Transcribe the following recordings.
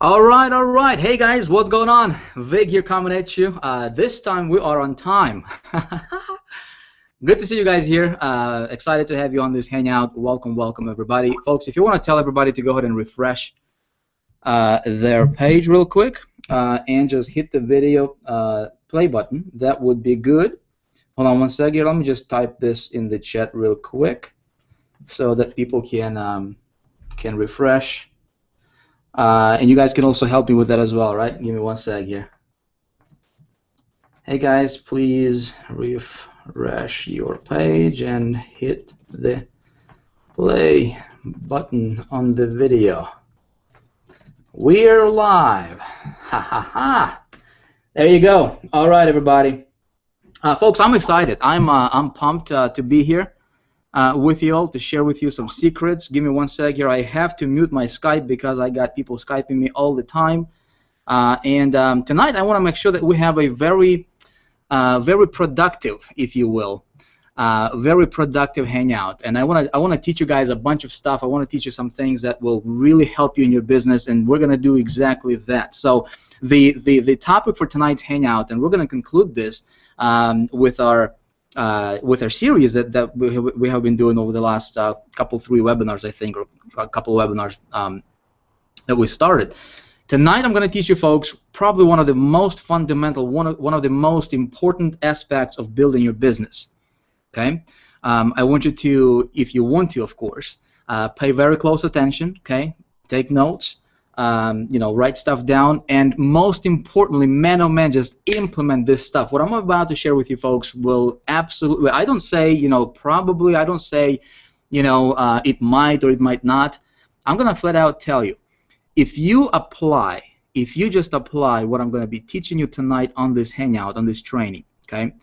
All right. Hey guys, what's going on? Vig here coming at you. This time we are on time. Good to see you guys here. Excited to have you on this hangout. Welcome, welcome everybody. Folks, if you want to tell everybody to go ahead and refresh their page real quick and just hit the video play button, that would be good. Hold on one second here. Let me just type this in the chat real quick so that people can refresh. And you guys can also help me with that as well, right? Give me one sec here. Hey guys, please refresh your page and hit the play button on the video. We're live. Ha ha ha. There you go. All right, everybody. Folks, I'm excited. I'm pumped to be here with you all to share with you some secrets. Give me one sec here. I have to mute my Skype because I got people Skyping me all the time. Tonight I want to make sure that we have a very productive, if you will, very productive hangout. And I want to teach you guys a bunch of stuff. I want to teach you some things that will really help you in your business, and we're going to do exactly that. So the topic for tonight's hangout, and we're going to conclude this with our series that we have been doing over the last three webinars, I think, or a couple of webinars that we started. Tonight I'm going to teach you folks probably one of the most fundamental, one of the most important aspects of building your business. Okay, I want you to, if you want to, of course, pay very close attention. Okay, take notes. Write stuff down, and most importantly, man oh man, just implement this stuff. What I'm about to share with you folks will absolutely, I don't say, probably, I don't say, it might or it might not. I'm going to flat out tell you, if you just apply what I'm going to be teaching you tonight on this hangout, on this training, okay,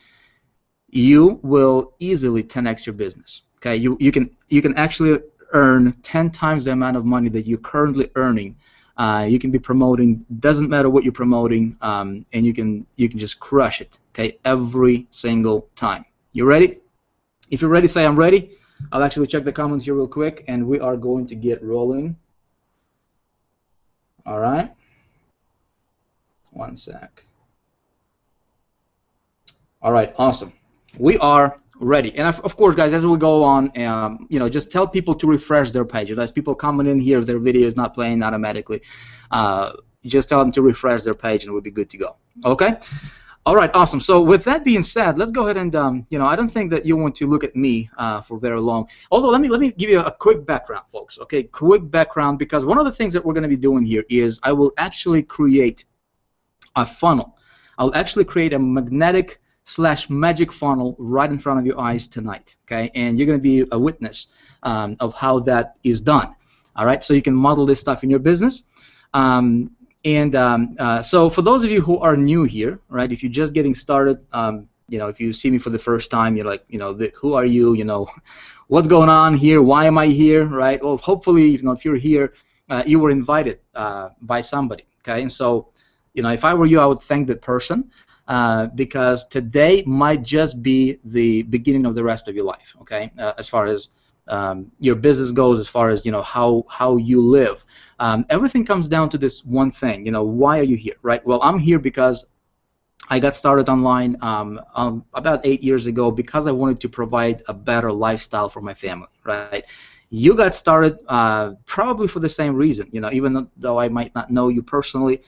you will easily 10x your business. Okay, you can actually earn 10 times the amount of money that you're currently earning. You can be promoting, doesn't matter what you're promoting, and you can just crush it, okay, every single time. You ready? If you're ready, say I'm ready. I'll actually check the comments here real quick, and we are going to get rolling. All right. One sec. All right, awesome. We are ready. And of course, guys, as we go on, just tell people to refresh their page. As people comment in here, their video is not playing automatically. Just tell them to refresh their page, and we'll be good to go. Okay. All right, awesome. So with that being said, let's go ahead and I don't think that you want to look at me for very long. Although let me give you a quick background, folks. Okay, quick background, because one of the things that we're going to be doing here is I will actually create a funnel. I'll actually create a magnetic / magic funnel right in front of your eyes tonight. Okay, and you're going to be a witness of how that is done. All right, so you can model this stuff in your business. So for those of you who are new here, right, if you're just getting started, if you see me for the first time, you're like, who are you? What's going on here? Why am I here? Right? Well, hopefully, if you're here, you were invited by somebody. Okay, and so, if I were you, I would thank that person because today might just be the beginning of the rest of your life. Okay, as far as your business goes, as far as how you live, everything comes down to this one thing. Why are you here, right? Well, I'm here because I got started online about 8 years ago because I wanted to provide a better lifestyle for my family, right? You got started probably for the same reason. Even though I might not know you personally,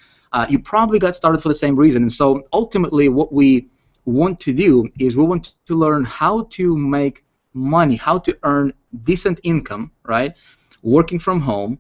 you probably got started for the same reason. And so ultimately, what we want to do is we want to learn how to make money, how to earn decent income, right? Working from home,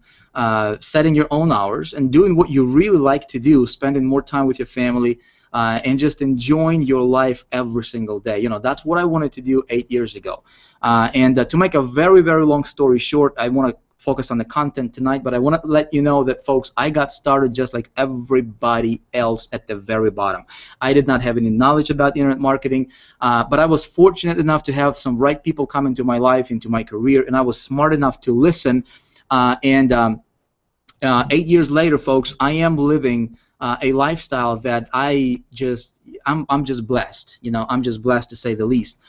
setting your own hours, and doing what you really like to do, spending more time with your family, and just enjoying your life every single day. That's what I wanted to do 8 years ago. To make a very, very long story short, I want to focus on the content tonight, but I want to let you know that, folks, I got started just like everybody else at the very bottom. I did not have any knowledge about internet marketing, but I was fortunate enough to have some right people come into my life, into my career, and I was smart enough to listen. 8 years later, folks, I am living a lifestyle that I'm just blessed. I'm just blessed to say the least.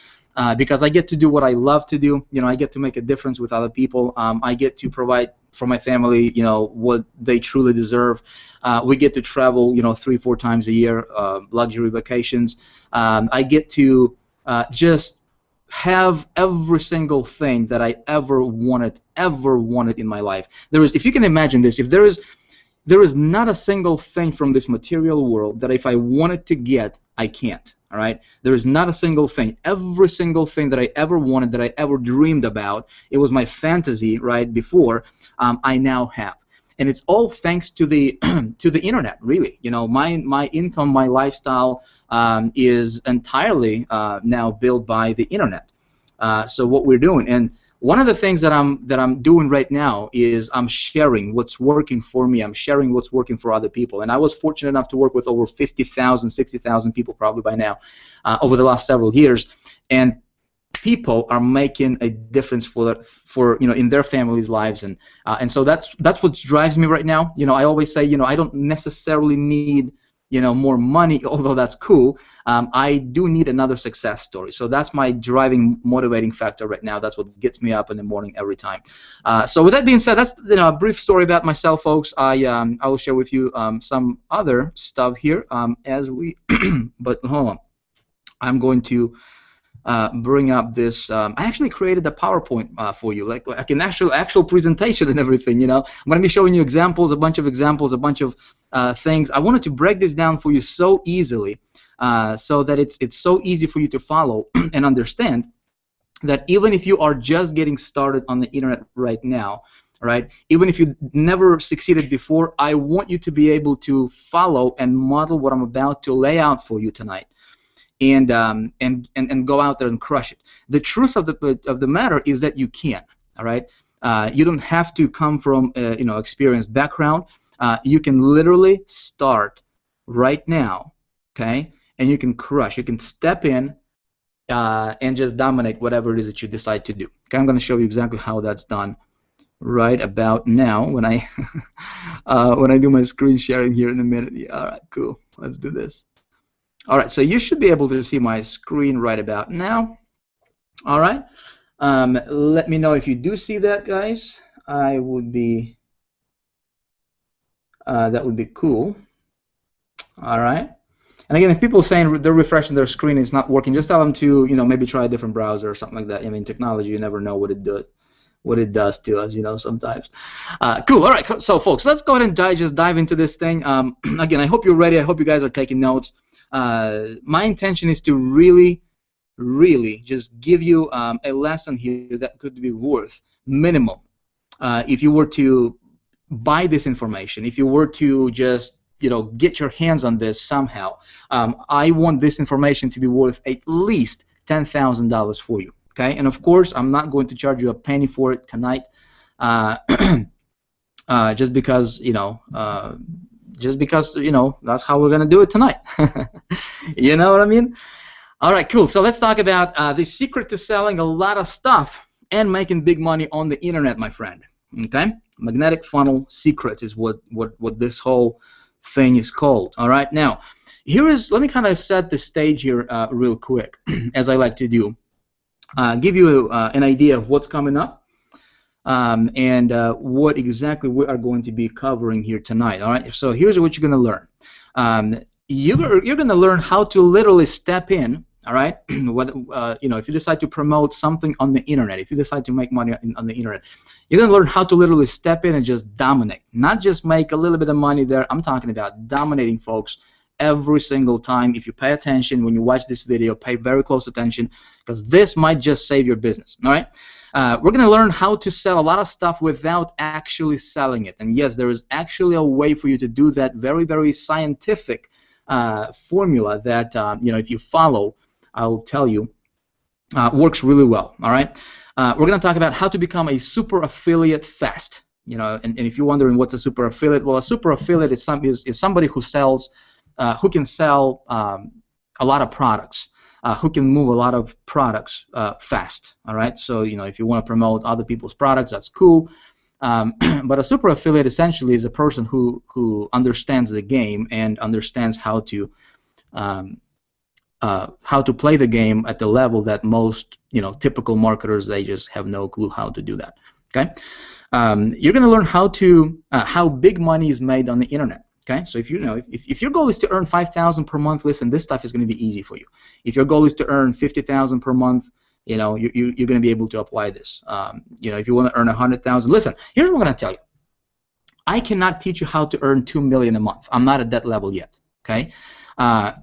Because I get to do what I love to do. I get to make a difference with other people. I get to provide for my family, what they truly deserve. We get to travel, 3-4 times a year, luxury vacations. I get to just have every single thing that I ever wanted in my life. If you can imagine this, if there is not a single thing from this material world that if I wanted to get, I can't. All right? There is not a single thing. Every single thing that I ever wanted, that I ever dreamed about, it was my fantasy, right, before, I now have. And it's all thanks to the to the internet, really. My income, my lifestyle is entirely now built by the internet. So what we're doing, and one of the things that I'm doing right now is I'm sharing what's working for me. I'm sharing what's working for other people. And I was fortunate enough to work with over 50,000, 60,000 people probably by now over the last several years. And people are making a difference for in their families' lives, and so that's what drives me right now. I always say, I don't necessarily need more money, although that's cool. I do need another success story. So that's my driving, motivating factor right now. That's what gets me up in the morning every time. So with that being said, that's a brief story about myself, folks. I will share with you some other stuff here as we. But hold on, I'm going to bring up this. I actually created a PowerPoint for you, like an actual presentation and everything. I'm going to be showing you examples, a bunch of things. I wanted to break this down for you so easily, so that it's so easy for you to follow and understand that even if you are just getting started on the internet right now, right? Even if you never succeeded before, I want you to be able to follow and model what I'm about to lay out for you tonight. And go out there and crush it. The truth of the matter is that you can. All right, you don't have to come from experienced background. You can literally start right now, okay? And you can crush. You can step in and just dominate whatever it is that you decide to do. Okay, I'm going to show you exactly how that's done right about now when I when I do my screen sharing here in a minute. Yeah, all right, cool. Let's do this. All right, so you should be able to see my screen right about now. All right, let me know if you do see that, guys. I would be that would be cool. All right, and again, if people are saying they're refreshing their screen and it's not working, just tell them to maybe try a different browser or something like that. I mean, technology, you never know what it does to us, sometimes. Cool. All right, so folks, let's go ahead and just dive into this thing. Again, I hope you're ready. I hope you guys are taking notes. My intention is to really just give you a lesson here that could be worth minimum if you were to buy this information, if you were to just get your hands on this somehow. I want this information to be worth at least $10,000 for you. Okay, and of course I'm not going to charge you a penny for it tonight, just because that's how we're going to do it tonight. You know what I mean? All right, cool. So let's talk about the secret to selling a lot of stuff and making big money on the internet, my friend. Okay? Magnetic funnel secrets is what this whole thing is called. All right? Now, let me kind of set the stage here real quick, as I like to do. Give you an idea of what's coming up. And what exactly we are going to be covering here tonight. All right, so here's what you're going to learn. You're going to learn how to literally step in. All right, if you decide to promote something on the internet, if you decide to make money on the internet, you're going to learn how to literally step in and just dominate. Not just make a little bit of money there. I'm talking about dominating, folks, every single time. If you pay attention when you watch this video, pay very close attention, because this might just save your business. All right. We're going to learn how to sell a lot of stuff without actually selling it. And yes, there is actually a way for you to do that, very, very scientific formula that, if you follow, I'll tell you, works really well. All right? We're going to talk about how to become a super affiliate fast. And if you're wondering what's a super affiliate, well, a super affiliate is somebody who sells, who can sell a lot of products. Who can move a lot of products fast. All right, so if you want to promote other people's products, that's cool. But a super affiliate essentially is a person who understands the game and understands how to play the game at the level that most typical marketers, they just have no clue how to do that. Okay, you're going to learn how big money is made on the internet. Okay, so if if your goal is to earn 5,000 per month, listen, this stuff is going to be easy for you. If your goal is to earn 50,000 per month, you're going to be able to apply this. If you want to earn 100,000, listen. Here's what I'm going to tell you. I cannot teach you how to earn 2 million a month. I'm not at that level yet. Okay, a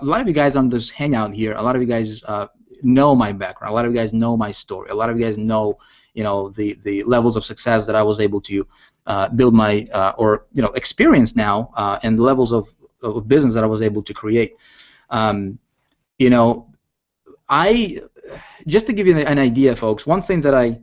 lot of you guys on this hangout here, a lot of you guys know my background. A lot of you guys know my story. A lot of you guys know, the levels of success that I was able to build my experience now, and the levels of business that I was able to create. Just to give you an idea, folks, one thing that I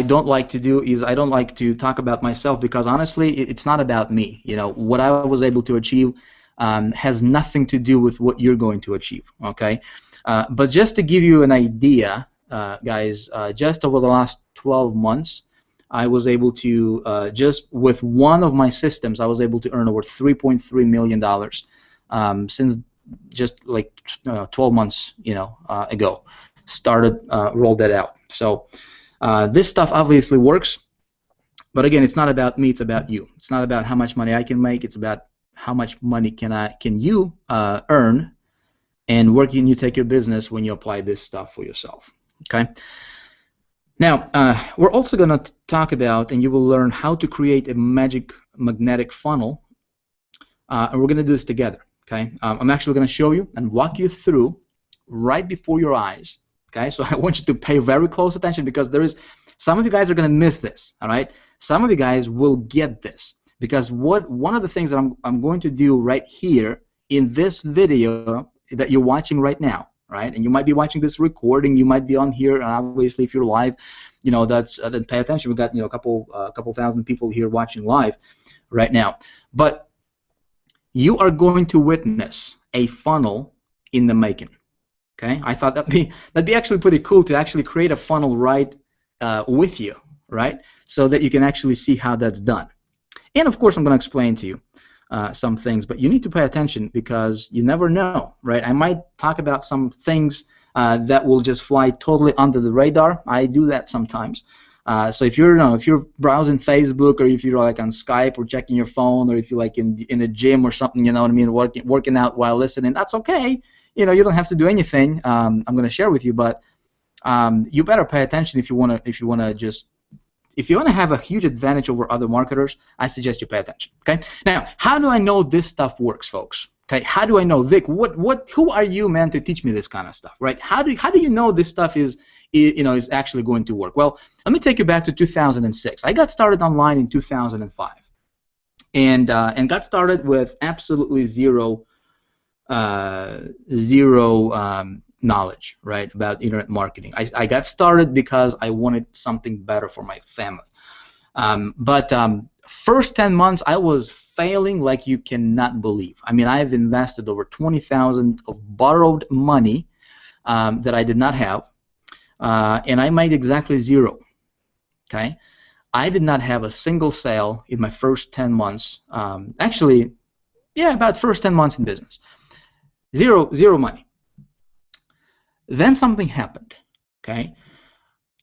don't like to do is I don't like to talk about myself, because honestly, it's not about me. What I was able to achieve has nothing to do with what you're going to achieve. Okay, but just to give you an idea, guys, just over the last 12 months, I was able to just with one of my systems, I was able to earn over $3.3 million since just like 12 months, ago. Rolled that out. So this stuff obviously works, but again, it's not about me. It's about you. It's not about how much money I can make. It's about how much money can you earn, and where can you take your business when you apply this stuff for yourself. Okay. Now we're also going to talk about, and you will learn how to create a magic magnetic funnel, and we're going to do this together. Okay. I'm actually going to show you and walk you through right before your eyes. Okay, so I want you to pay very close attention, because some of you guys are going to miss this. All right, some of you guys will get this, because one of the things that I'm going to do right here in this video that you're watching right now, right? And you might be watching this recording, you might be on here, and obviously if you're live, then pay attention. We've got a couple thousand people here watching live right now, but you are going to witness a funnel in the making. Okay, I thought that'd be actually pretty cool to actually create a funnel right with you, right? So that you can actually see how that's done. And of course, I'm going to explain to you some things, but you need to pay attention, because you never know, right? I might talk about some things that will just fly totally under the radar. I do that sometimes. So if you're browsing Facebook, or if you're like on Skype or checking your phone, or if you're like in a gym or something, you know what I mean, working out while listening, that's okay. You don't have to do anything. I'm going to share with you, but you better pay attention if you want to have a huge advantage over other marketers. I suggest you pay attention. Okay. Now, how do I know this stuff works, folks? Okay. How do I know, Vic? Who are you, man, to teach me this kind of stuff, right? How do you know this stuff is actually going to work? Well, let me take you back to 2006. I got started online in 2005, and got started with absolutely zero knowledge, right, about internet marketing. I got started because I wanted something better for my family. But first 10 months, I was failing like you cannot believe. I mean, I've invested over $20,000 of borrowed money that I did not have, and I made exactly zero. Okay, I did not have a single sale in my first 10 months. Actually, yeah, about first 10 months in business. Zero money. Then something happened. Okay,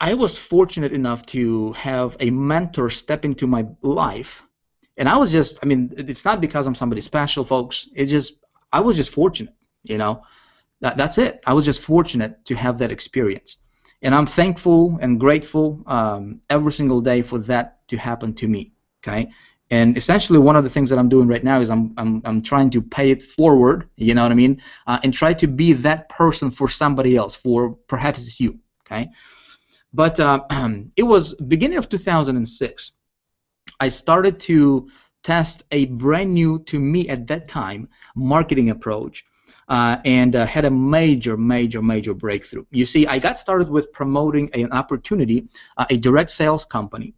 I was fortunate enough to have a mentor step into my life, and it's not because I'm somebody special, folks. I was just fortunate. That's it. I was just fortunate to have that experience, and I'm thankful and grateful every single day for that to happen to me. Okay. And essentially, one of the things that I'm doing right now is I'm trying to pay it forward, you know what I mean, and try to be that person for somebody else, for perhaps it's you, okay? But it was beginning of 2006. I started to test a brand new, to me at that time, marketing approach, and had a major breakthrough. You see, I got started with promoting an opportunity, a direct sales company.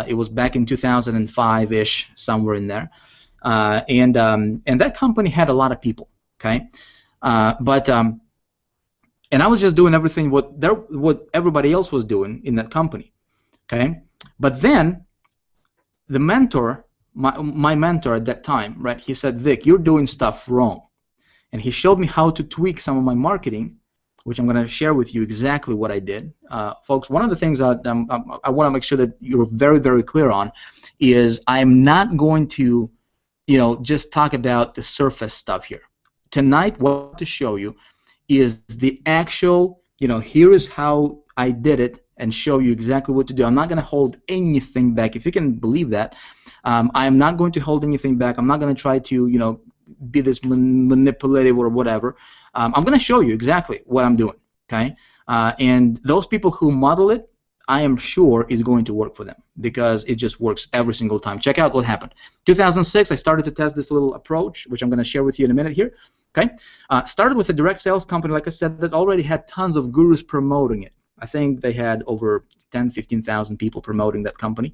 It was back in 2005-ish, somewhere in there, and that company had a lot of people. Okay, and I was just doing everything what everybody else was doing in that company. Okay, but then the mentor my mentor at that time, right? He said, Vic, you're doing stuff wrong, and he showed me how to tweak some of my marketing, which I'm going to share with you exactly what I did. Folks, one of the things that I want to make sure that you're very, very clear on is I'm not going to, just talk about the surface stuff here. Tonight, what I want to show you is the actual, here is how I did it, and show you exactly what to do. I'm not going to hold anything back. If you can believe that, I'm not going to hold anything back. I'm not going to try to, be this manipulative or whatever. I'm going to show you exactly what I'm doing, okay? And those people who model it, I am sure is going to work for them, because it just works every single time. Check out what happened. 2006, I started to test this little approach, which I'm going to share with you in a minute here. Okay, started with a direct sales company, like I said, that already had tons of gurus promoting it. I think they had over 10, 15,000 people promoting that company.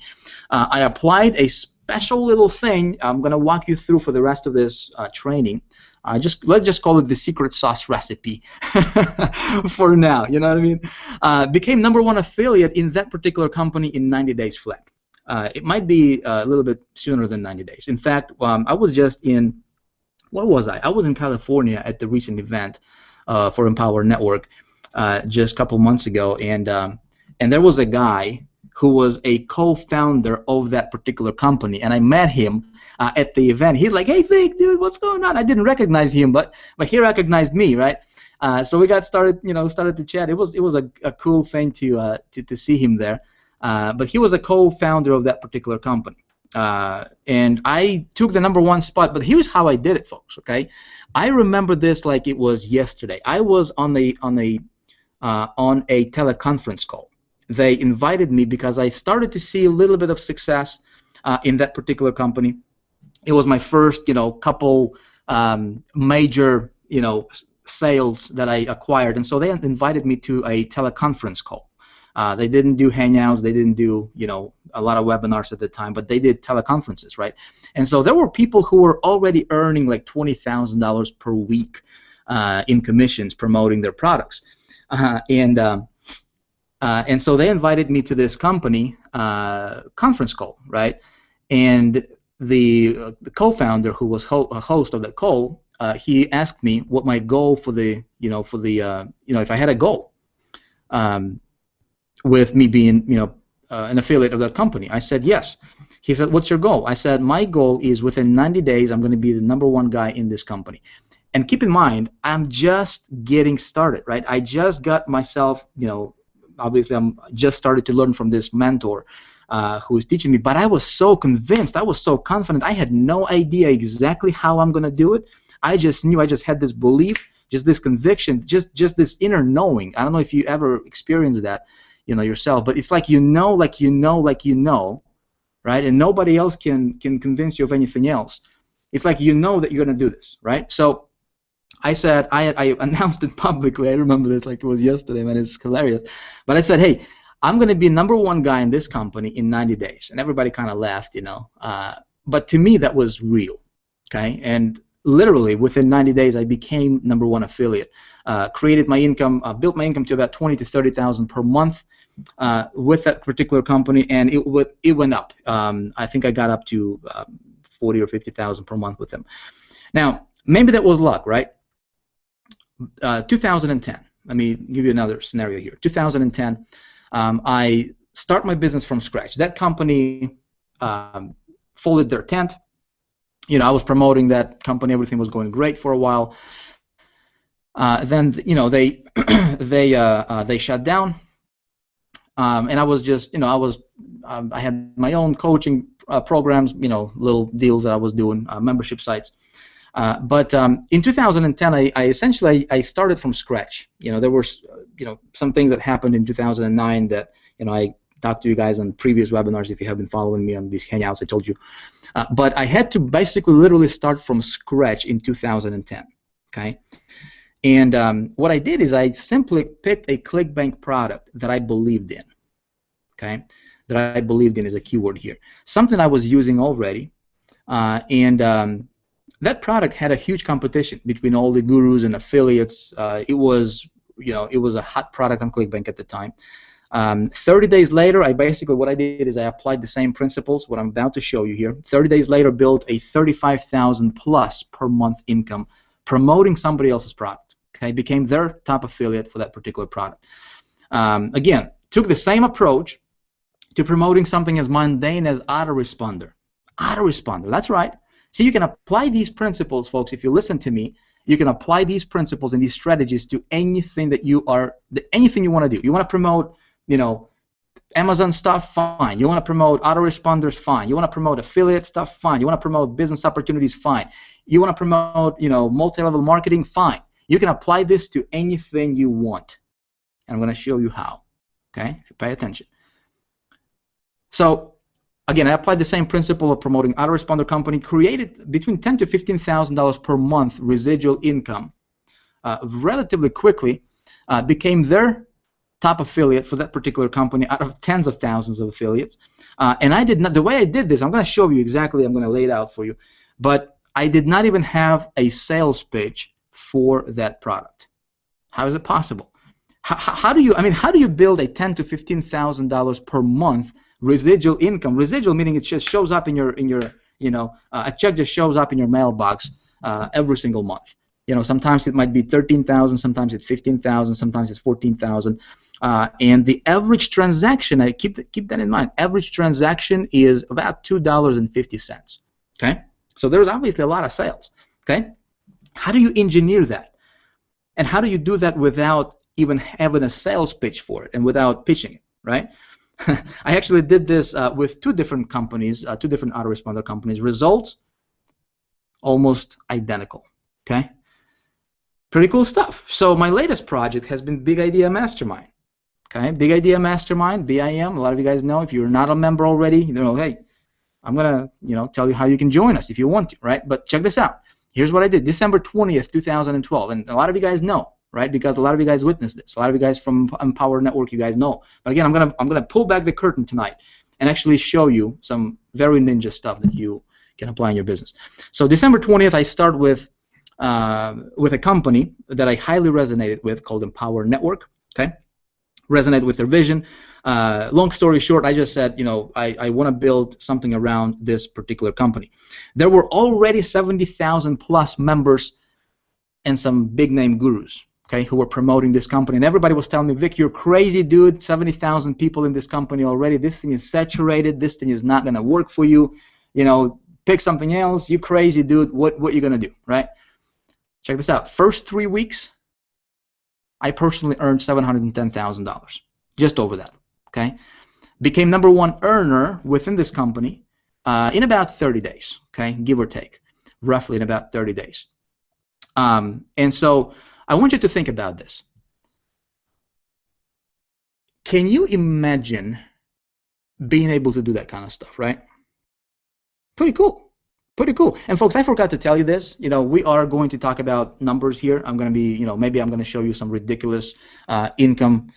I applied a special little thing I'm going to walk you through for the rest of this training. Let's just call it the secret sauce recipe for now. You know what I mean? Became #1 affiliate in that particular company in 90 days flat. It might be a little bit sooner than 90 days. In fact, I was just in, where was I? I was in California at the recent event for Empower Network just a couple months ago, and there was a guy who was a co-founder of that particular company, and I met him at the event. He's like, "Hey, Vic, dude, what's going on?" I didn't recognize him, but he recognized me, right? So we got started, started to chat. It was a cool thing to see him there. But he was a co-founder of that particular company, and I took the #1 spot. But here's how I did it, folks. Okay, I remember this like it was yesterday. I was on a teleconference call. They invited me because I started to see a little bit of success in that particular company. It was my first, couple major, sales that I acquired, and so they invited me to a teleconference call. They didn't do Hangouts, they didn't do, a lot of webinars at the time, but they did teleconferences, right? And so there were people who were already earning like $20,000 per week in commissions promoting their products, and so they invited me to this company conference call, right? And the co-founder, who was a host of that call, he asked me what my goal for the, if I had a goal with me being, an affiliate of that company. I said yes. He said, "What's your goal?" I said, "My goal is within 90 days, I'm going to be the #1 guy in this company." And keep in mind, I'm just getting started, right? I just got myself, obviously I'm just started to learn from this mentor who was teaching me, but I was so convinced, I was so confident, I had no idea exactly how I'm going to do it. I just knew, I just had this belief, just this conviction, just this inner knowing. I don't know if you ever experienced that, yourself, but it's like right? And nobody else can convince you of anything else. It's like that you're going to do this, right? So I said, I announced it publicly. I remember this like it was yesterday, man. It's hilarious. But I said, hey, I'm going to be #1 guy in this company in 90 days. And everybody kind of laughed, But to me, that was real, okay? And literally within 90 days, I became #1 affiliate. Created my income, built my income to about $20,000 to $30,000 per month with that particular company, and it went up. I think I got up to $40,000 or $50,000 per month with them. Now, maybe that was luck, right? 2010. Let me give you another scenario here. 2010, I start my business from scratch. That company folded their tent. I was promoting that company. Everything was going great for a while. Then, they they shut down, and I was just, I had my own coaching programs, little deals that I was doing, membership sites. But in 2010, I essentially started from scratch. There were some things that happened in 2009 that I talked to you guys on previous webinars. If you have been following me on these Hangouts, I told you. But I had to basically literally start from scratch in 2010. Okay, and what I did is I simply picked a ClickBank product that I believed in. Okay, that I believed in is a keyword here. Something I was using already, that product had a huge competition between all the gurus and affiliates. It was a hot product on ClickBank at the time. 30 days later, what I did is I applied the same principles, what I'm about to show you here. 30 days later, built a 35,000 plus per month income promoting somebody else's product. Okay, became their top affiliate for that particular product. Again, took the same approach to promoting something as mundane as autoresponder. Autoresponder, that's right. See, you can apply these principles, folks, if you listen to me. You can apply these principles and these strategies to anything that anything you want to do. You want to promote, Amazon stuff, fine. You want to promote autoresponders, fine. You want to promote affiliate stuff, fine. You want to promote business opportunities, fine. You want to promote, multi-level marketing, fine. You can apply this to anything you want. And I'm going to show you how. Okay, if you pay attention. So, again, I applied the same principle of promoting autoresponder company, created between $10,000 to $15,000 per month residual income relatively quickly, became their top affiliate for that particular company out of tens of thousands of affiliates. And I did not, the way I did this, I'm going to show you exactly, I'm going to lay it out for you, but I did not even have a sales pitch for that product. How is it possible? How do you build a $10,000 to $15,000 per month residual income? Residual meaning it just shows up in your a check just shows up in your mailbox every single month. Sometimes it might be 13,000, sometimes it's 15,000, sometimes it's 14,000, and the average transaction, I keep that in mind. Average transaction is about $2.50. Okay, so there's obviously a lot of sales. Okay, how do you engineer that, and how do you do that without even having a sales pitch for it and without pitching it, right? I actually did this with two different companies, two different autoresponder companies. Results almost identical. Okay, pretty cool stuff. So my latest project has been Big Idea Mastermind. Okay, Big Idea Mastermind, BIM. A lot of you guys know. If you're not a member already, hey, I'm gonna tell you how you can join us if you want to, right? But check this out. Here's what I did. December 20th, 2012, and a lot of you guys know, right? Because a lot of you guys witnessed this. A lot of you guys from Empower Network, you guys know. But again, I'm gonna pull back the curtain tonight and actually show you some very ninja stuff that you can apply in your business. So December 20th, I start with a company that I highly resonated with called Empower Network. Okay, resonate with their vision. Long story short, I just said, I want to build something around this particular company. There were already 70,000 plus members and some big name gurus, okay, who were promoting this company, and everybody was telling me, Vic, you're crazy, dude. 70,000 people in this company already. This thing is saturated. This thing is not gonna work for you. Pick something else. You crazy, dude. What you gonna do, right? Check this out. First 3 weeks, I personally earned $710,000, just over that. Okay, became #1 earner within this company in about 30 days. Okay, give or take, roughly in about 30 days. And so I want you to think about this. Can you imagine being able to do that kind of stuff, right? Pretty cool. Pretty cool. And folks, I forgot to tell you this. We are going to talk about numbers here. I'm going to be, maybe I'm going to show you some ridiculous income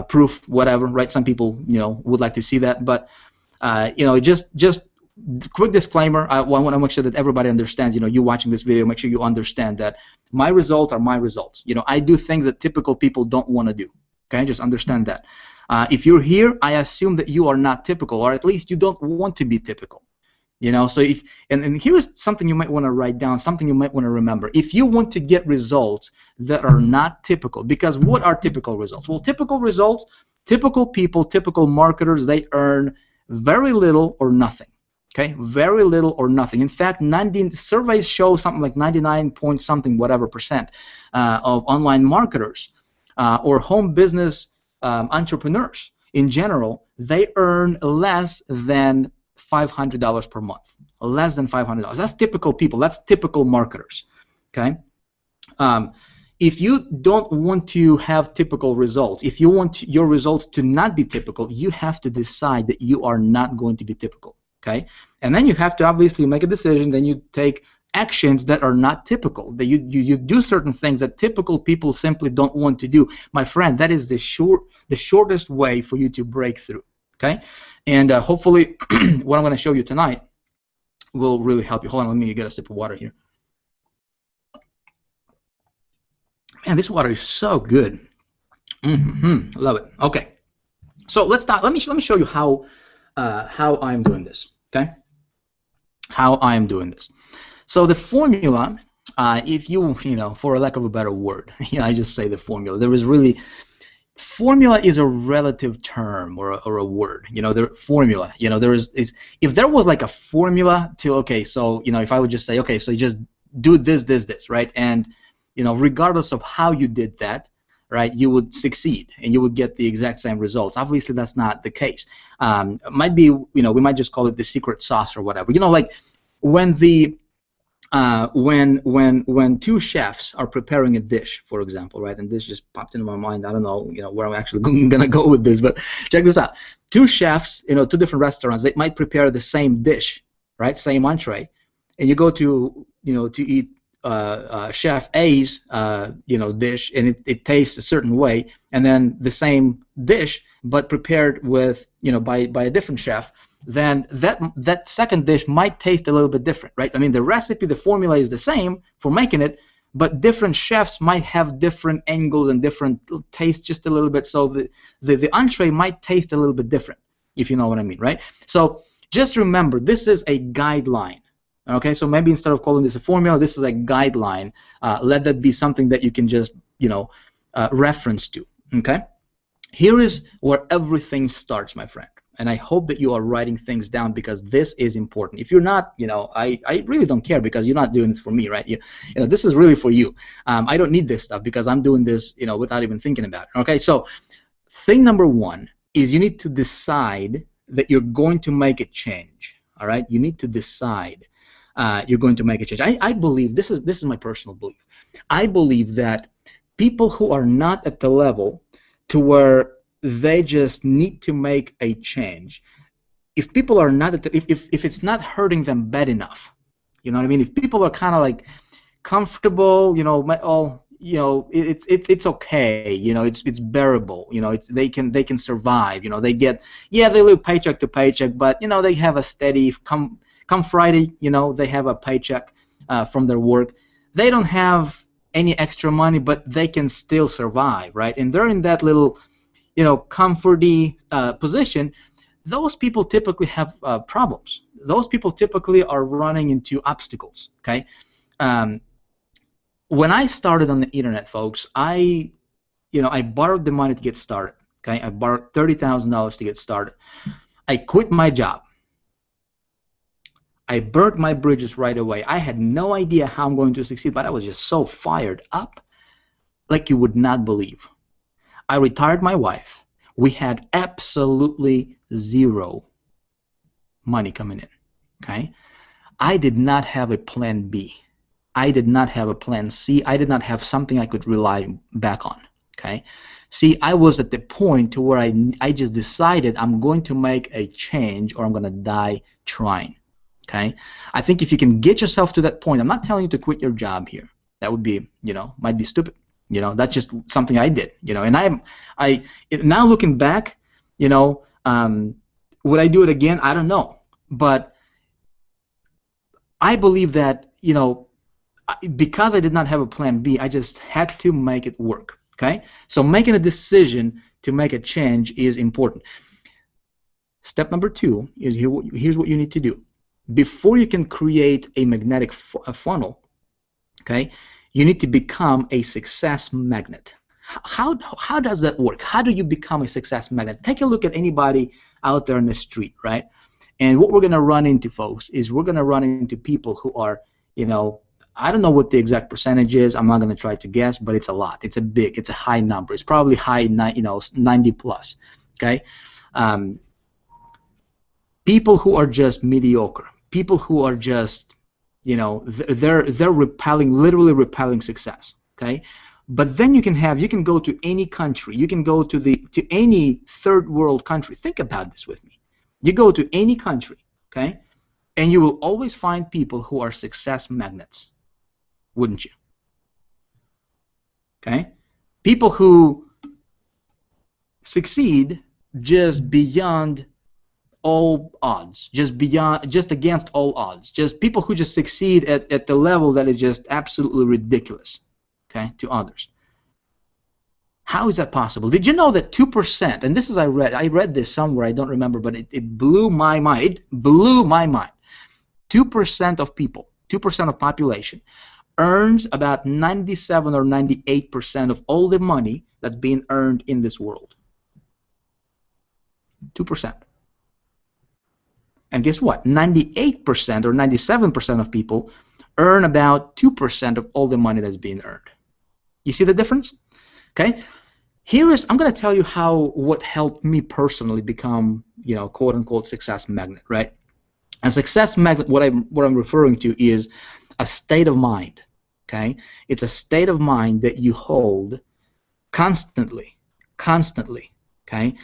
proof, whatever, right? Some people, would like to see that. But, just quick disclaimer. I want to make sure that everybody understands, you watching this video, make sure you understand that my results are my results. I do things that typical people don't want to do. Okay, just understand that. If you're here, I assume that you are not typical, or at least you don't want to be typical. So and here's something you might want to write down, something you might want to remember. If you want to get results that are not typical, because what are typical results? Well, typical results, typical people, typical marketers, they earn very little or nothing. Okay, very little or nothing. In fact, surveys show something like 99 point something whatever percent of online marketers or home business entrepreneurs in general, they earn less than $500 per month. Less than $500. That's typical people. That's typical marketers. Okay. If you don't want to have typical results, if you want your results to not be typical, you have to decide that you are not going to be typical. Okay, and then you have to obviously make a decision. Then you take actions that are not typical. That you do certain things that typical people simply don't want to do. My friend, that is the shortest way for you to break through. Okay, and hopefully, what I'm going to show you tonight will really help you. Hold on, let me get a sip of water here. Man, this water is so good. Love it. Okay, So let's start. Let me show you how I'm doing this. Okay, how I am doing this. So the formula, if you know, for a lack of a better word, I just say the formula. There is really, formula is a relative term or a word. You know, the formula. You know, there is if there was like a formula to, okay, so you know, if I would just say, okay, so you just do this, right, and you know, regardless of how you did that, right, you would succeed and you would get the exact same results. Obviously, that's not the case. It might be, you know, we might just call it the secret sauce or whatever. You know, like when the when two chefs are preparing a dish, for example, right, and this just popped into my mind. I don't know, you know, where I'm actually gonna go with this, but check this out. Two chefs, you know, two different restaurants, they might prepare the same dish, right, same entree, and you go to, you know, to eat Chef A's, you know, dish, and it tastes a certain way, and then the same dish but prepared with, you know, by a different chef, then that second dish might taste a little bit different, right? I mean, the recipe, the formula is the same for making it, but different chefs might have different angles and different taste just a little bit, so the entree might taste a little bit different, if you know what I mean, right? So just remember, this is a guideline. Okay, so maybe instead of calling this a formula, this is a guideline. Let that be something that you can just, you know, reference to. Okay, here is where everything starts, my friend. And I hope that you are writing things down, because this is important. If you're not, you know, I really don't care, because you're not doing it for me, right? You know, this is really for you. I don't need this stuff, because I'm doing this, you know, without even thinking about it. Okay, so thing number one is you need to decide that you're going to make a change. All right, you need to decide. You're going to make a change. I believe, this is my personal belief. I believe that people who are not at the level to where they just need to make a change, if people are not at the, if it's not hurting them bad enough, you know what I mean? If people are kind of like comfortable, you know, you know, it's okay, you know, it's bearable, you know, they can survive, you know, they get, yeah, they live paycheck to paycheck, but you know, they have a steady come Friday, you know, they have a paycheck from their work. They don't have any extra money, but they can still survive, right? And they're in that little, you know, comforty position. Those people typically have problems. Those people typically are running into obstacles, okay? When I started on the internet, folks, I borrowed the money to get started, okay? I borrowed $30,000 to get started. I quit my job. I burnt my bridges right away. I had no idea how I'm going to succeed, but I was just so fired up like you would not believe. I retired my wife. We had absolutely zero money coming in, okay? I did not have a plan B. I did not have a plan C. I did not have something I could rely back on, okay? See, I was at the point to where I just decided I'm going to make a change or I'm going to die trying. Okay, I think if you can get yourself to that point, I'm not telling you to quit your job here. That would be, you know, might be stupid. You know, that's just something I did. You know, and I now looking back, you know, would I do it again? I don't know, but I believe that, you know, because I did not have a plan B, I just had to make it work. Okay, so making a decision to make a change is important. Step number two is here's what you need to do. Before you can create a magnetic funnel, okay, you need to become a success magnet. How does that work? How do you become a success magnet? Take a look at anybody out there in the street, right? And what we're going to run into, folks, is we're going to run into people who are, you know, I don't know what the exact percentage is. I'm not going to try to guess, but it's a lot. It's a high number. It's probably high, you know, 90 plus, okay? People who are just mediocre. People who are just, you know, they're literally repelling success, okay? But then you can go to any country, you can go to any third world country. Think about this with me. You go to any country, okay, and you will always find people who are success magnets, wouldn't you? Okay? People who succeed just beyond all odds, just against all odds, just people who just succeed at the level that is just absolutely ridiculous, okay, to others. How is that possible? Did you know that 2%, and this is I read this somewhere, I don't remember, but it blew my mind. It blew my mind. 2% of people, 2% of population, earns about 97 or 98% of all the money that's being earned in this world. 2%. And guess what? 98% or 97% of people earn about 2% of all the money that's being earned. You see the difference? Okay. I'm going to tell you what helped me personally become, quote unquote, success magnet, right? A success magnet, what I'm referring to is a state of mind. Okay, it's a state of mind that you hold constantly. Okay,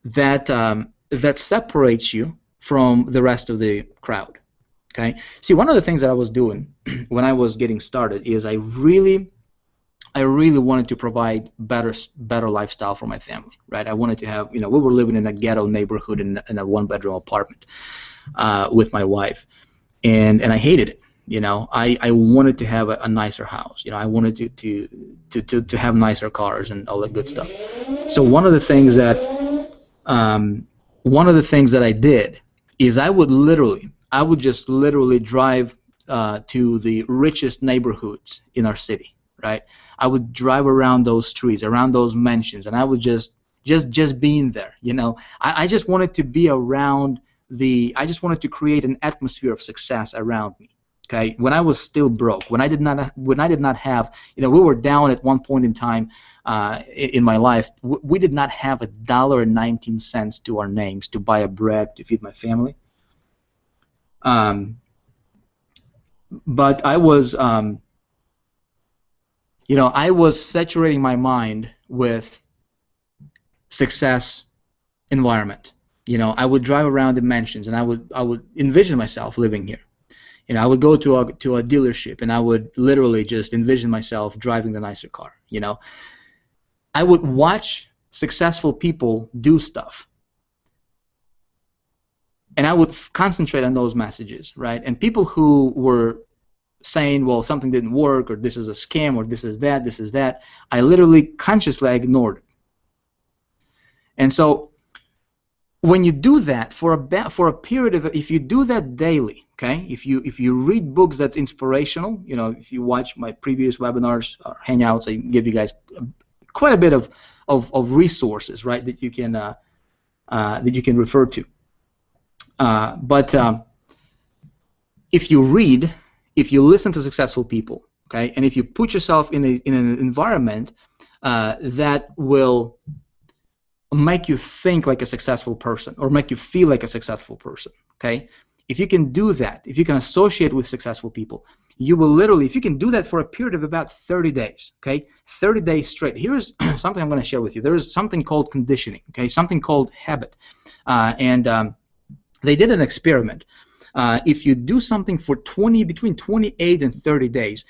that separates you from the rest of the crowd. Okay, see, one of the things that I was doing when I was getting started is I really wanted to provide better lifestyle for my family, right? I wanted to have, we were living in a ghetto neighborhood in a one-bedroom apartment with my wife, and I hated it. I wanted to have a nicer house. I wanted to have nicer cars and all that good stuff. So one of the things that I did is I would just literally drive to the richest neighborhoods in our city, right? I would drive around those streets, around those mansions, and I would just being there. I just wanted to be around I just wanted to create an atmosphere of success around me. Okay, when I was still broke, when I did not have, we were down at one point in time in my life. We did not have $1.19 to our names to buy a bread to feed my family. But I was, I was saturating my mind with success environment. I would drive around the mansions, and I would envision myself living here. I would go to a dealership, and I would literally just envision myself driving the nicer car. I would watch successful people do stuff, and I would concentrate on those messages, right? And people who were saying, well, something didn't work, or this is a scam, or this is that, I literally consciously ignored it. And so when you do that for a period of, if you do that daily, okay, if you read books that's inspirational, if you watch my previous webinars or hangouts, I give you guys quite a bit of resources, right, that you can refer to. But if you read, if you listen to successful people, okay, and if you put yourself in an environment that will make you think like a successful person or make you feel like a successful person, okay? If you can do that, if you can associate with successful people, you will literally, if you can do that for a period of about 30 days, okay, 30 days straight. Here's something I'm going to share with you. There is something called conditioning, okay, something called habit. They did an experiment. If you do something for between 28 and 30 days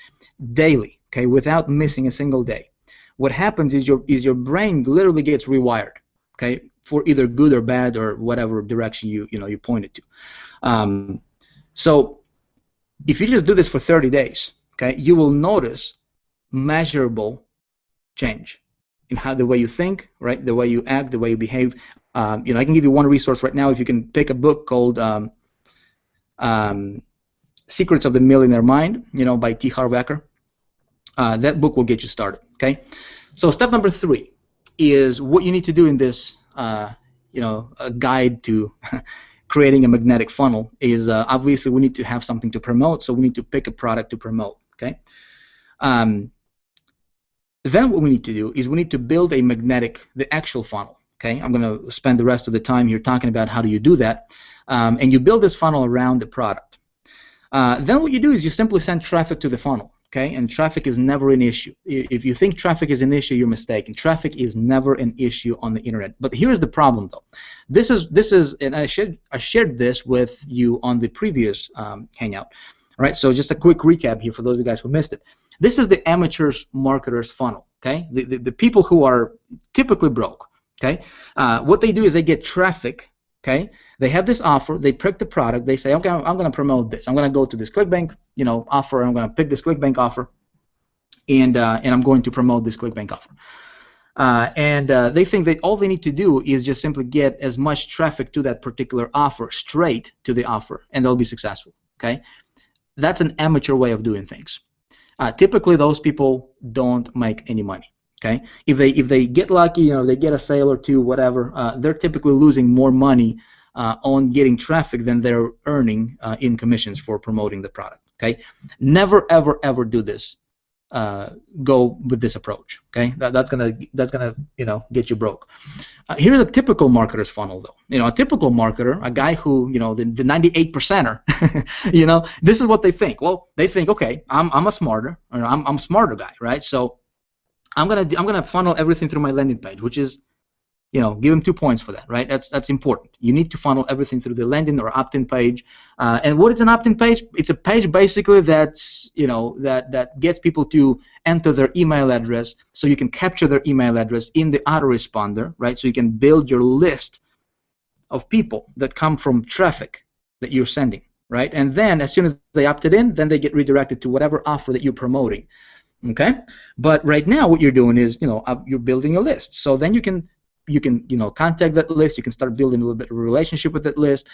daily, okay, without missing a single day, what happens is your brain literally gets rewired, okay, for either good or bad or whatever direction you point it to. So if you just do this for 30 days, okay, you will notice measurable change in the way you think, right, the way you act, the way you behave. I can give you one resource right now. If you can pick a book called Secrets of the Millionaire Mind, by T. Harv Eker, that book will get you started. Okay, so step number 3 is what you need to do in this, a guide to creating a magnetic funnel is obviously we need to have something to promote, so we need to pick a product to promote. Okay. Then what we need to do is we need to build the actual funnel. Okay. I'm going to spend the rest of the time here talking about how do you do that, and you build this funnel around the product. Then what you do is you simply send traffic to the funnel. Okay, and traffic is never an issue. If you think traffic is an issue, you're mistaken. Traffic is never an issue on the internet. But here's the problem, though. This is, and I shared this with you on the previous hangout. All right, so just a quick recap here for those of you guys who missed it. This is the amateurs marketers funnel. Okay, the people who are typically broke. Okay, what they do is they get traffic. Okay, they have this offer, they pick the product, they say, okay, I'm going to promote this. I'm going to go to this ClickBank, offer. I'm going to pick this ClickBank offer, and I'm going to promote this ClickBank offer. They think that all they need to do is just simply get as much traffic to that particular offer, straight to the offer, and they'll be successful. Okay, that's an amateur way of doing things. Typically, those people don't make any money. Okay, if they get lucky, you know, they get a sale or two, whatever, they're typically losing more money on getting traffic than they're earning in commissions for promoting the product. Okay, never ever ever do this. Go with this approach. Okay, that's gonna you know, get you broke. Here's a typical marketer's funnel, though. You know, a typical marketer, a guy who, you know, the 98%er, you know, this is what they think. Well, they think, okay, I'm a smarter, or I'm a smarter guy, right? So I'm gonna funnel everything through my landing page, which is, you know, give them 2 points for that, right? That's important. You need to funnel everything through the landing or opt-in page. And what is an opt-in page? It's a page basically that's, you know, that gets people to enter their email address, so you can capture their email address in the autoresponder, right? So you can build your list of people that come from traffic that you're sending, right? And then as soon as they opted in, then they get redirected to whatever offer that you're promoting. Okay? But right now what you're doing is, you know, you're building a list. So then you can, you know, contact that list. You can start building a little bit of a relationship with that list.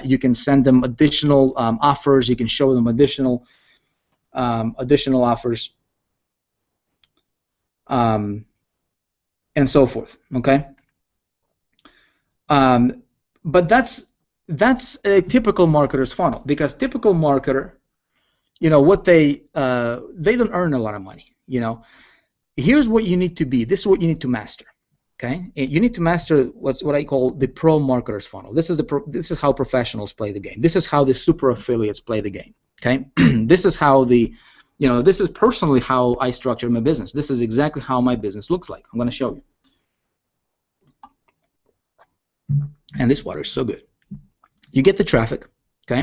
You can send them additional offers. You can show them additional offers, and so forth. Okay. But that's a typical marketer's funnel, because typical marketer, you know, what they don't earn a lot of money. You know, here's what you need to be. This is what you need to master. Okay, you need to master what I call the pro marketer's funnel. This is how professionals play the game. This is how the super affiliates play the game. Okay, this is how you know, this is personally how I structure my business. This is exactly how my business looks like. I'm going to show you. And this water is so good. You get the traffic. Okay,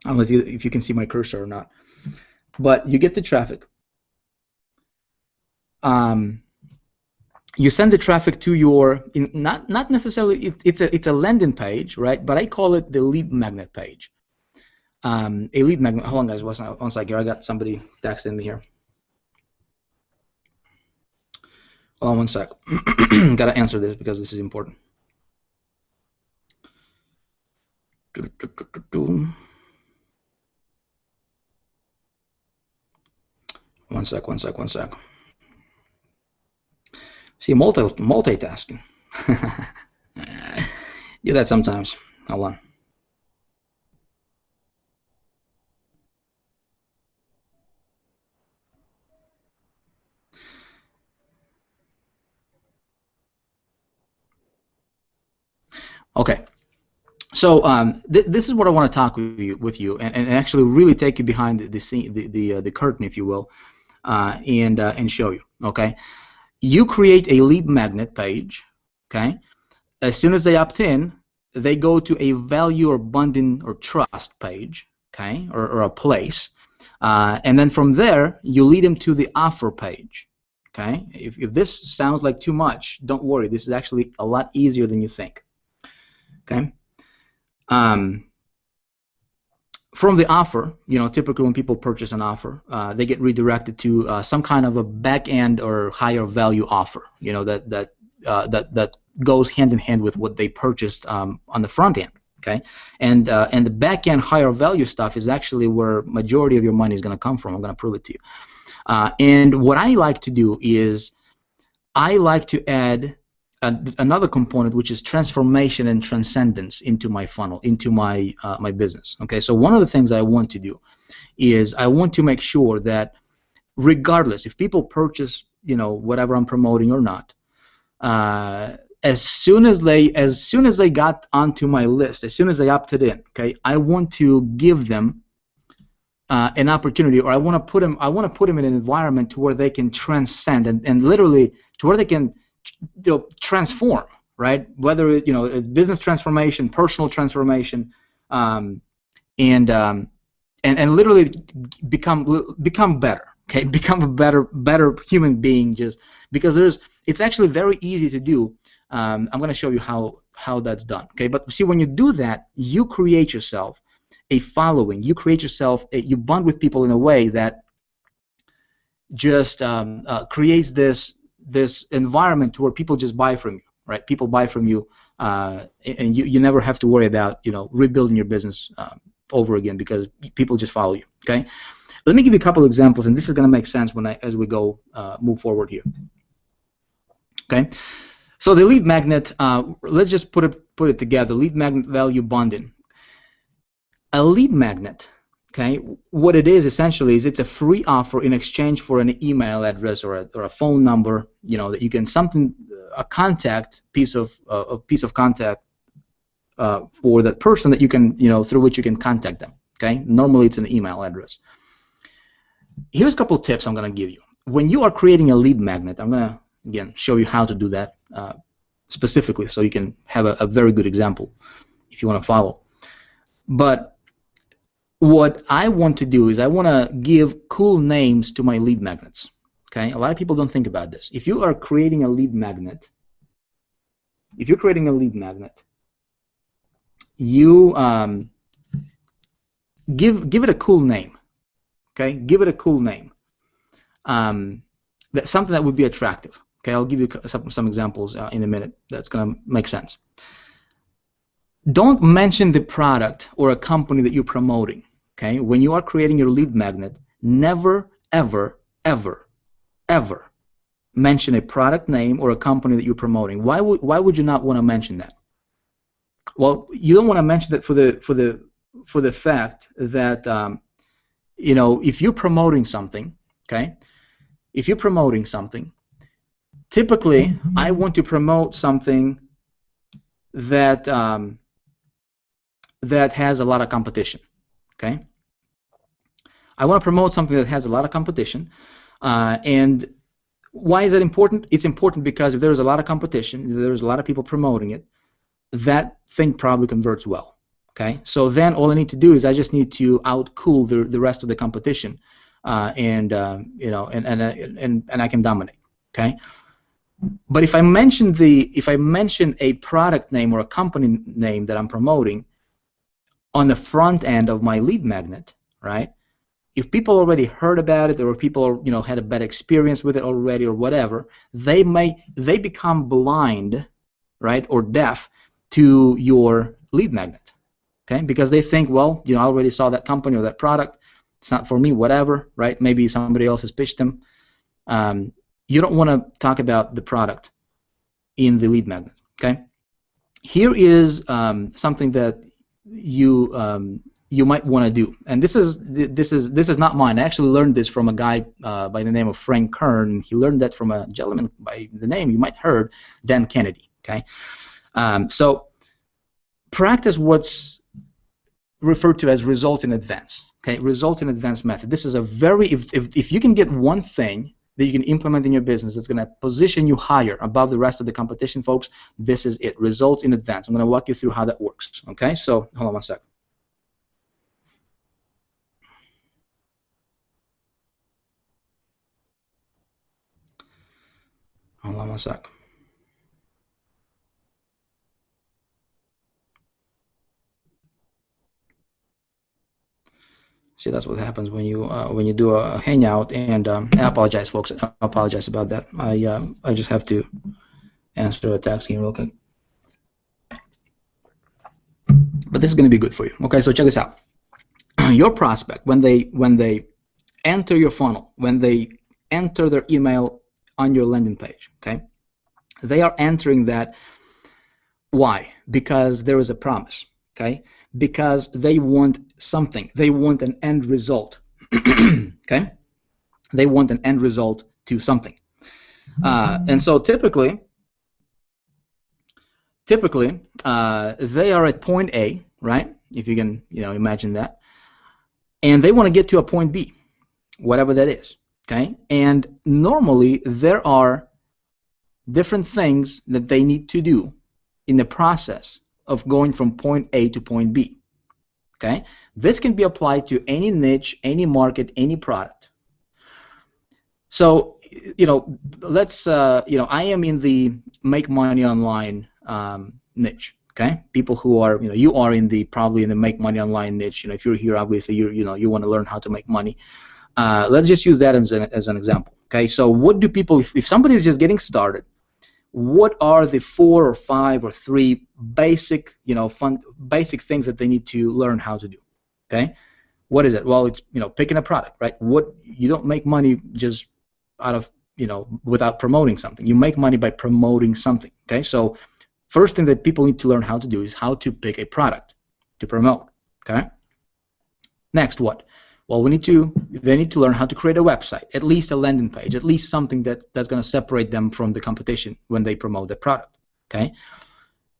I don't know if you can see my cursor or not, but you get the traffic. You send the traffic to your, not necessarily, it's a landing page, right? But I call it the lead magnet page. A lead magnet. Hold on, guys. One second here. I got somebody texting me here. Hold on one sec. Gotta answer this because this is important. One sec. See, multitasking. Do that sometimes. Hold on. Okay. So this is what I want to talk with you, and actually really take you behind the scene, the curtain, if you will, and show you. Okay. You create a lead magnet page, okay? As soon as they opt in, they go to a value or abundant or trust page, okay, or a place, and then from there you lead them to the offer page, okay? If this sounds like too much, don't worry. This is actually a lot easier than you think, okay? From the offer, you know, typically when people purchase an offer, they get redirected to some kind of a back-end or higher value offer, you know, that goes hand in hand with what they purchased on the front end, okay? And the back-end higher value stuff is actually where majority of your money is going to come from. I'm going to prove it to you. And what I like to do is I like to add another component, which is transformation and transcendence into my funnel, into my my business. Okay, so one of the things I want to do is I want to make sure that regardless if people purchase, you know, whatever I'm promoting or not, as soon as they got onto my list, as soon as they opted in, okay, I want to give them an opportunity, or I want to put them in an environment to where they can transcend and literally to where they can, you know, transform, right? Whether, you know, business transformation, personal transformation, and literally become better. Okay, become a better human being. Just because it's actually very easy to do. I'm going to show you how that's done. Okay, but see, when you do that, you create yourself a following. You create yourself. You bond with people in a way that just creates this this environment where people just buy from you, right? People buy from you, and you never have to worry about rebuilding your business over again because people just follow you. Okay, let me give you a couple of examples, and this is going to make sense as we go move forward here. Okay, so the lead magnet. Let's just put it together. Lead magnet value bonding. A lead magnet. Okay, what it is essentially is it's a free offer in exchange for an email address or a phone number, that you can a contact piece of contact for that person that you can through which you can contact them. Okay, normally it's an email address. Here's a couple of tips I'm going to give you. When you are creating a lead magnet, I'm going to again show you how to do that specifically, so you can have a very good example if you want to follow. But what I want to do is I want to give cool names to my lead magnets. Okay, a lot of people don't think about this. If you are creating a lead magnet, you give it a cool name. Okay, give it a cool name. That's something that would be attractive. Okay, I'll give you some examples in a minute. That's gonna make sense. Don't mention the product or a company that you're promoting. Okay, when you are creating your lead magnet, never, ever, ever, ever mention a product name or a company that you're promoting. Why would you not want to mention that? Well, you don't want to mention that for the fact that if you're promoting something, okay, typically I want to promote something that that has a lot of competition. Okay, I want to promote something that has a lot of competition, and why is that important? It's important because if there's a lot of competition, if there's a lot of people promoting it, that thing probably converts well. Okay, so then all I need to do is I just need to outcool the rest of the competition, and I can dominate. Okay, but if I mention a product name or a company name that I'm promoting on the front end of my lead magnet, right? If people already heard about it, or people had a bad experience with it already, or whatever, they become blind, right, or deaf to your lead magnet, okay? Because they think, well, I already saw that company or that product. It's not for me, whatever, right? Maybe somebody else has pitched them. You don't want to talk about the product in the lead magnet, okay? Here is something that you might want to do, and this is not mine. I actually learned this from a guy by the name of Frank Kern. He learned that from a gentleman by the name you might heard, Dan Kennedy. Okay, so practice what's referred to as results in advance. Okay, results in advance method. This is a very if you can get one thing that you can implement in your business that's going to position you higher above the rest of the competition, folks, this is it. Results in advance. I'm going to walk you through how that works. Okay, so hold on one second. Hold on one sec. See, that's what happens when you do a hangout, and I apologize, folks. I apologize about that. I just have to answer a text here real quick. But this is going to be good for you. Okay, so check this out. Your prospect, when they enter your funnel, when they enter their email on your landing page, okay, they are entering that. Why? Because there is a promise. Okay, because they want something. They want an end result. Okay, they want an end result to something. And so typically they are at point A, right? If you can, imagine that, and they want to get to a point B, whatever that is. Okay, and normally there are different things that they need to do in the process of going from point A to point B. Okay, this can be applied to any niche, any market, any product. So, let's I am in the make money online niche. Okay, people who are you are probably in the make money online niche. If you're here, obviously you want to learn how to make money. Let's just use that as an example. Okay, so what do people, if somebody is just getting started, what are the 4 or 5 or 3 basic, basic things that they need to learn how to do? Okay, what is it? Well, it's picking a product, right? What you don't make money just out of without promoting something. You make money by promoting something. Okay, so first thing that people need to learn how to do is how to pick a product to promote. Okay. Next, what? Well, they need to learn how to create a website, at least a landing page, at least something that's going to separate them from the competition when they promote the product. Okay.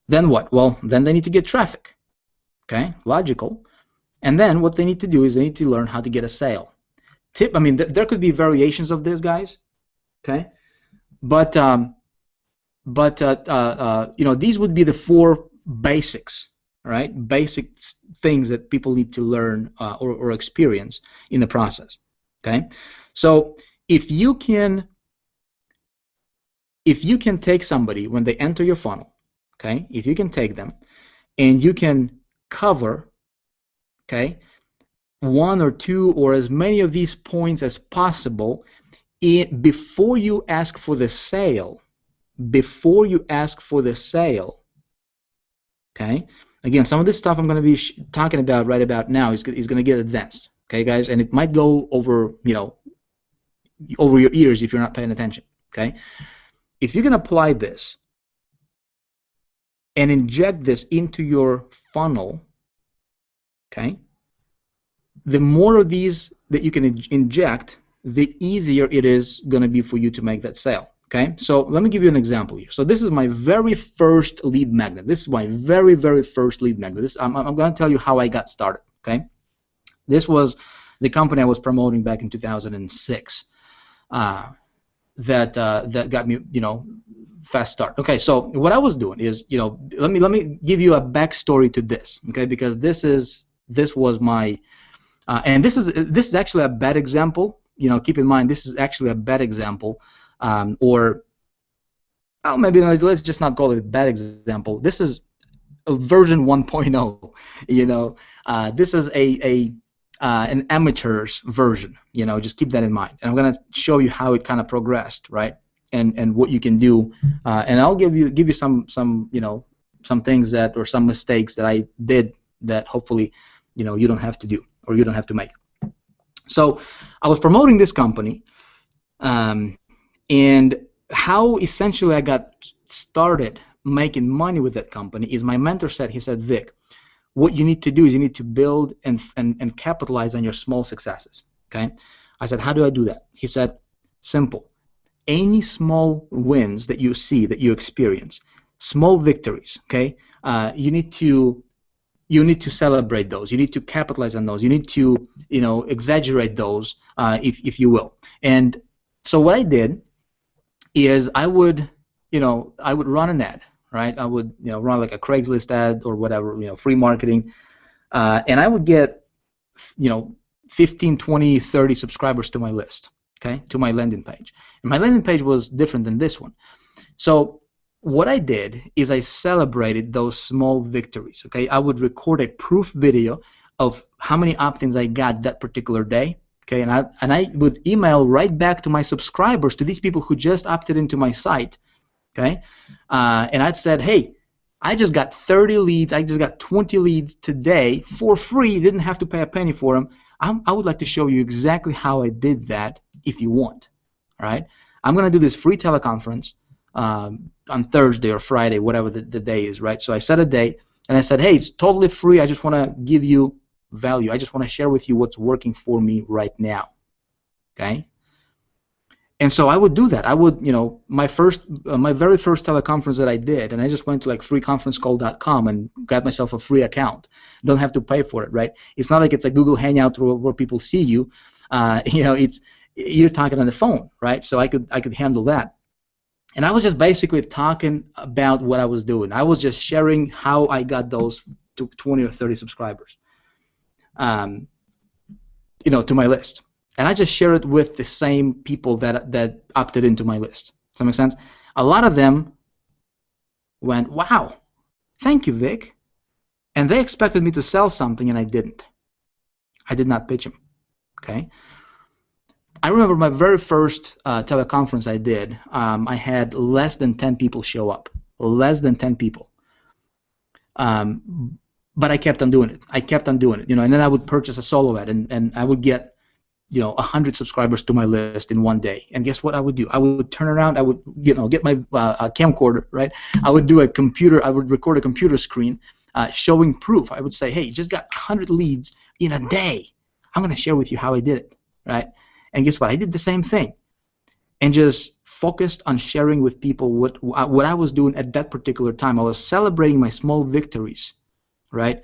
Then what? Well, then they need to get traffic. Okay, logical. And then what they need to do is they need to learn how to get a sale. I mean, there could be variations of this, guys. Okay, but these would be the 4 basics. All right, basic things that people need to learn or experience in the process. Okay, so if you can take somebody when they enter your funnel, okay, if you can take them and you can cover, okay, 1 or 2 or as many of these points as possible before you ask for the sale. Before you ask for the sale, okay. Again, some of this stuff I'm going to be talking about right about now is going to get advanced, okay, guys, and it might go over, over your ears if you're not paying attention, okay. If you can apply this and inject this into your funnel, okay, the more of these that you can inject, the easier it is going to be for you to make that sale. Okay, so let me give you an example here. So this is my very first lead magnet. This is my very, very first lead magnet. I'm going to tell you how I got started. Okay, this was the company I was promoting back in 2006. That got me, fast start. Okay, so what I was doing is, let me give you a backstory to this. Okay, because this was my and this is actually a bad example. Keep in mind this is actually a bad example. Or maybe let's just not call it a bad example. This is a version 1.0. This is an amateur's version. Just keep that in mind. And I'm gonna show you how it kind of progressed, right? And what you can do. And I'll give you some some things that or some mistakes that I did that hopefully you don't have to do or you don't have to make. So I was promoting this company. And how essentially I got started making money with that company is my mentor said, he said, Vic, what you need to do is you need to build and capitalize on your small successes. Okay? I said, how do I do that? He said, simple. Any small wins that you see, that you experience, small victories, okay? You need to celebrate those. You need to capitalize on those. You need to exaggerate those, if you will. And so what I did is I would run an ad, right? I would run like a Craigslist ad or whatever, free marketing, and I would get 15, 20, 30 subscribers to my list, okay, to my landing page. And my landing page was different than this one. So what I did is I celebrated those small victories, okay? I would record a proof video of how many opt-ins I got that particular day. Okay, and I would email right back to my subscribers, to these people who just opted into my site, okay, and I said, hey, I just got 30 leads, I just got 20 leads today for free, didn't have to pay a penny for them. I would like to show you exactly how I did that if you want, all right? I'm going to do this free teleconference on Thursday or Friday, whatever the day is, right? So I set a date, and I said, hey, it's totally free, I just want to give you value. I just want to share with you what's working for me right now. Okay? And so I would do that. I would, my very first teleconference that I did, and I just went to like freeconferencecall.com and got myself a free account. Don't have to pay for it, right? It's not like it's a Google Hangout where people see you. You're talking on the phone, right? So I could handle that. And I was just basically talking about what I was doing. I was just sharing how I got those 20 or 30 subscribers. To my list, and I just share it with the same people that opted into my list. Does that make sense? A lot of them went, wow, thank you, Vic, and they expected me to sell something, and I didn't. I did not pitch them. Okay. I remember my very first teleconference I did. I had less than 10 people show up. Less than 10 people. But I kept on doing it. I kept on doing it, you know. And then I would purchase a solo ad, and I would get, you know, 100 subscribers to my list in one day. And guess what I would do? I would turn around. I would, you know, get my camcorder, right? I would do a computer. I would record a computer screen showing proof. I would say, hey, you just got 100 leads in a day. I'm going to share with you how I did it, right? And guess what? I did the same thing, and just focused on sharing with people what I was doing at that particular time. I was celebrating my small victories, right?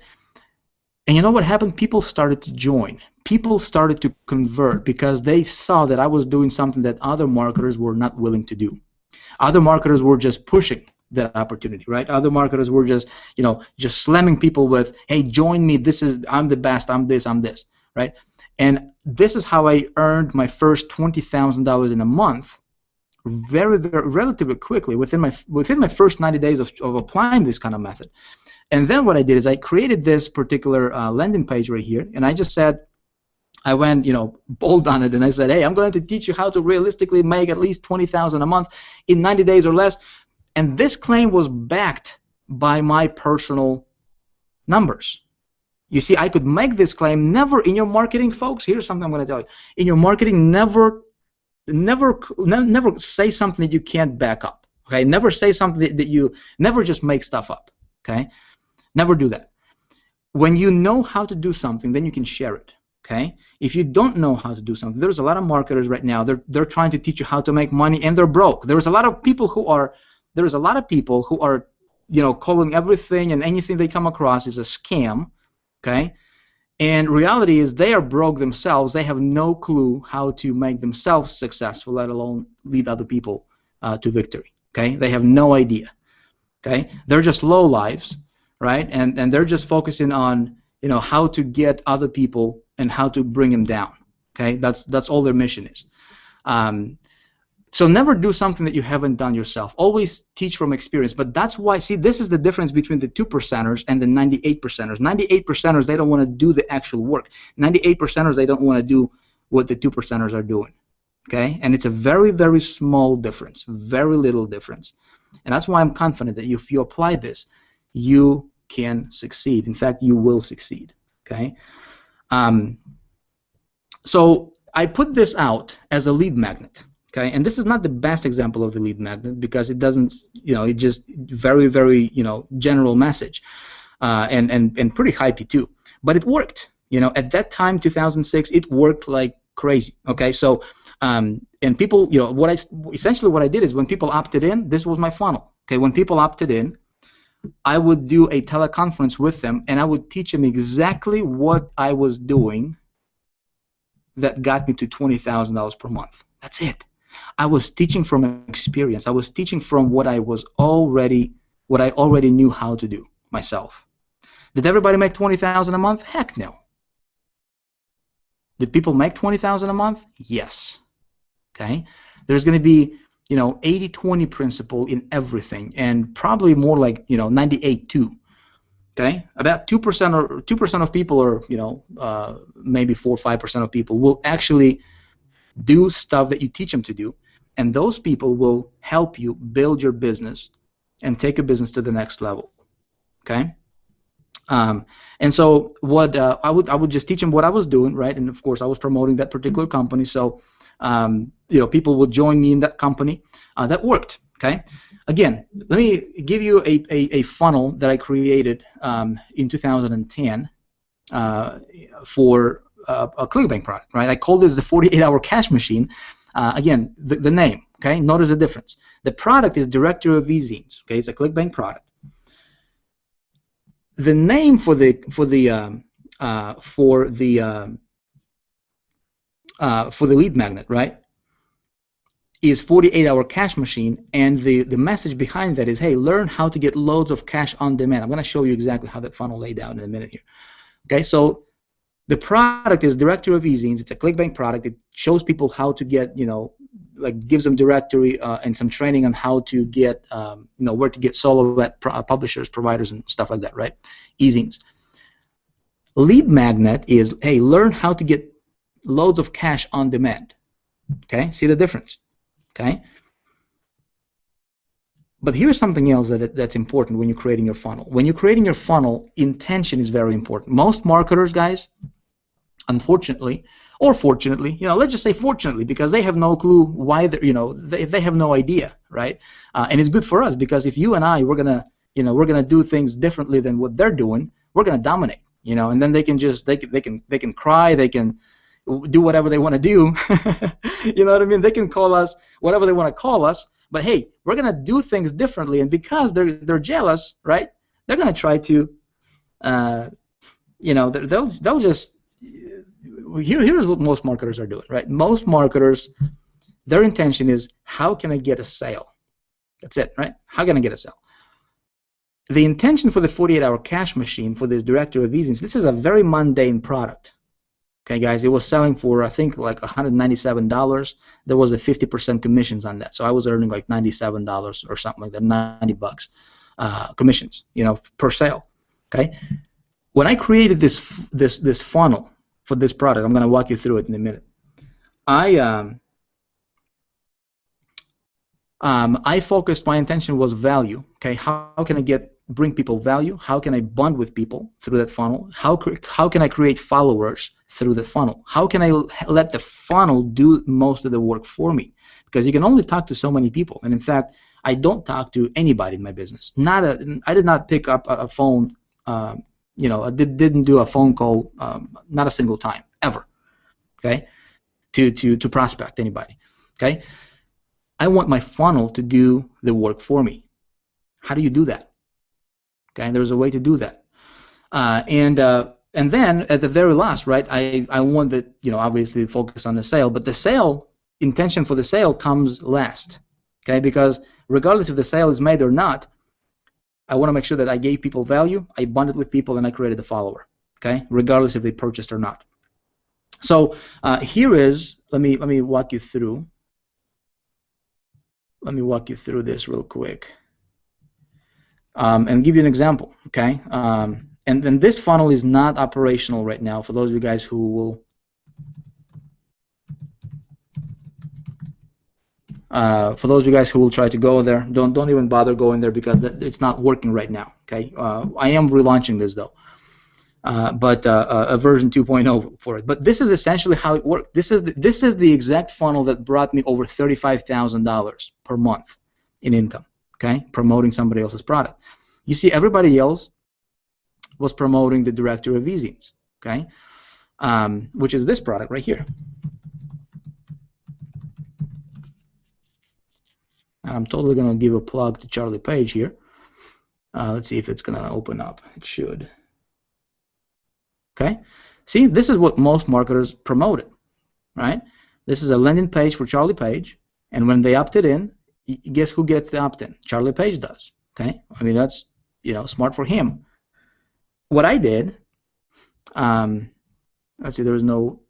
And you know what happened? People started to join. People started to convert because they saw that I was doing something that other marketers were not willing to do. Other marketers were just pushing that opportunity, right? Other marketers were just, you know, just slamming people with, hey, join me. I'm the best. I'm this. I'm this, right? And this is how I earned my first $20,000 in a month, very, very relatively quickly within my first 90 days of applying this kind of method. And then what I did is I created this particular landing page right here, and I just said, I went, you know, bold on it, and I said, hey, I'm going to teach you how to realistically make at least $20,000 a month in 90 days or less. And this claim was backed by my personal numbers. You see, I could make this claim. Never in your marketing, folks, here's something I'm going to tell you. In your marketing, never say something that you can't back up. Okay? Never say something that you, never just make stuff up. Okay? Never do that. When you know how to do something, then you can share it. Okay? If you don't know how to do something, there's a lot of marketers right now. They're trying to teach you how to make money, and they're broke. There's a lot of people who are, you know, calling everything and anything they come across is a scam. Okay? And reality is they are broke themselves. They have no clue how to make themselves successful, let alone lead other people to victory. Okay? They have no idea. Okay? They're just low lives, right? And they're just focusing on, you know, how to get other people and how to bring them down. Okay? That's all their mission is. So never do something that you haven't done yourself. Always teach from experience. But that's why, see, this is the difference between the 2%ers and the 98%ers. 98%ers, they don't want to do the actual work. 98%ers, they don't want to do what the 2%ers are doing. Okay? And it's a very, very small difference, very little difference. And that's why I'm confident that if you apply this, you can succeed. In fact, you will succeed. Okay? So I put this out as a lead magnet. Okay, and this is not the best example of the lead magnet because it doesn't, you know, it just very, very, you know, general message, and pretty hypey too. But it worked, you know, at that time, 2006, it worked like crazy. Okay, so and people, you know, essentially what I did is when people opted in, this was my funnel. Okay, when people opted in, I would do a teleconference with them, and I would teach them exactly what I was doing that got me to $20,000 per month. That's it. I was teaching from experience. I was teaching from what I already knew how to do myself. Did everybody make $20,000 a month? Heck no. Did people make $20,000 a month? Yes. Okay. There's going to be, you know, 80-20 principle in everything, and probably more like, you know, 98-2. Okay. About 2% of people, or, you know, maybe 4 or 5% of people will actually do stuff that you teach them to do, and those people will help you build your business and take a business to the next level. Okay, and so what I would just teach them what I was doing, right? And of course I was promoting that particular company, so you know, people would join me in that company. That worked. Okay, again, let me give you a funnel that I created in 2010 for a ClickBank product, right? I called this the 48-hour cash machine. Again, the name, okay? Notice the difference. The product is Directory of E-Zines, okay? It's a ClickBank product. The name for the lead magnet, right, is 48-hour cash machine, and the message behind that is, hey, learn how to get loads of cash on demand. I'm going to show you exactly how that funnel laid out in a minute here. Okay, so the product is Directory of E-Zines. It's a ClickBank product. It shows people how to get, you know, like gives them directory and some training on how to get, you know, where to get solo at publishers, providers, and stuff like that, right? E-Zines. Lead magnet is, hey, learn how to get loads of cash on demand. Okay, see the difference. Okay. But here's something else that's important when you're creating your funnel. When you're creating your funnel, intention is very important. Most marketers, guys, unfortunately, or fortunately, let's just say fortunately, because they have no clue why they have no idea, right? And it's good for us, because if you and I we're gonna do things differently than what they're doing, we're gonna dominate, and then they can cry, they can do whatever they want to do. You know what I mean? They can call us whatever they want to call us, but hey, we're gonna do things differently, and because they're jealous, right? They're gonna try to, they'll just. Here's what most marketers are doing, right? Most marketers, their intention is, how can I get a sale? That's it, right? How can I get a sale? The intention for the 48-hour cash machine for this directory of easiness, this is a very mundane product. Okay, guys, it was selling for, I think, like $197. There was a 50% commissions on that, so I was earning like $97 or something like that, $90 commissions, per sale. Okay, when I created this funnel for this product, I'm going to walk you through it in a minute. I focused. My intention was value. Okay, how can I bring people value? How can I bond with people through that funnel? How can I create followers through the funnel? How can I let the funnel do most of the work for me? Because you can only talk to so many people, and in fact, I don't talk to anybody in my business. I did not pick up a phone. I didn't do a phone call, not a single time ever. Okay, to prospect anybody. Okay, I want my funnel to do the work for me. How do you do that? Okay, there's a way to do that, and then at the very last, right? I want that, obviously focus on the sale, but the sale intention for the sale comes last. Okay, because regardless if the sale is made or not, I want to make sure that I gave people value, I bonded with people, and I created a follower. Okay, regardless if they purchased or not. So here is, let me walk you through. Let me walk you through this real quick, and give you an example. Okay, and this funnel is not operational right now for those of you guys who will. For those of you guys who will try to go there, don't even bother going there, because it's not working right now. Okay, I am relaunching this though, but a version 2.0 for it. But this is essentially how it works. This is the exact funnel that brought me over $35,000 per month in income. Okay, promoting somebody else's product. You see, everybody else was promoting the directory of easiness. Okay, which is this product right here. I'm totally going to give a plug to Charlie Page here. Let's see if it's going to open up. It should. Okay. See, this is what most marketers promoted, right? This is a landing page for Charlie Page, and when they opted in, guess who gets the opt-in? Charlie Page does. Okay. I mean, that's, smart for him. What I did, let's see, there was no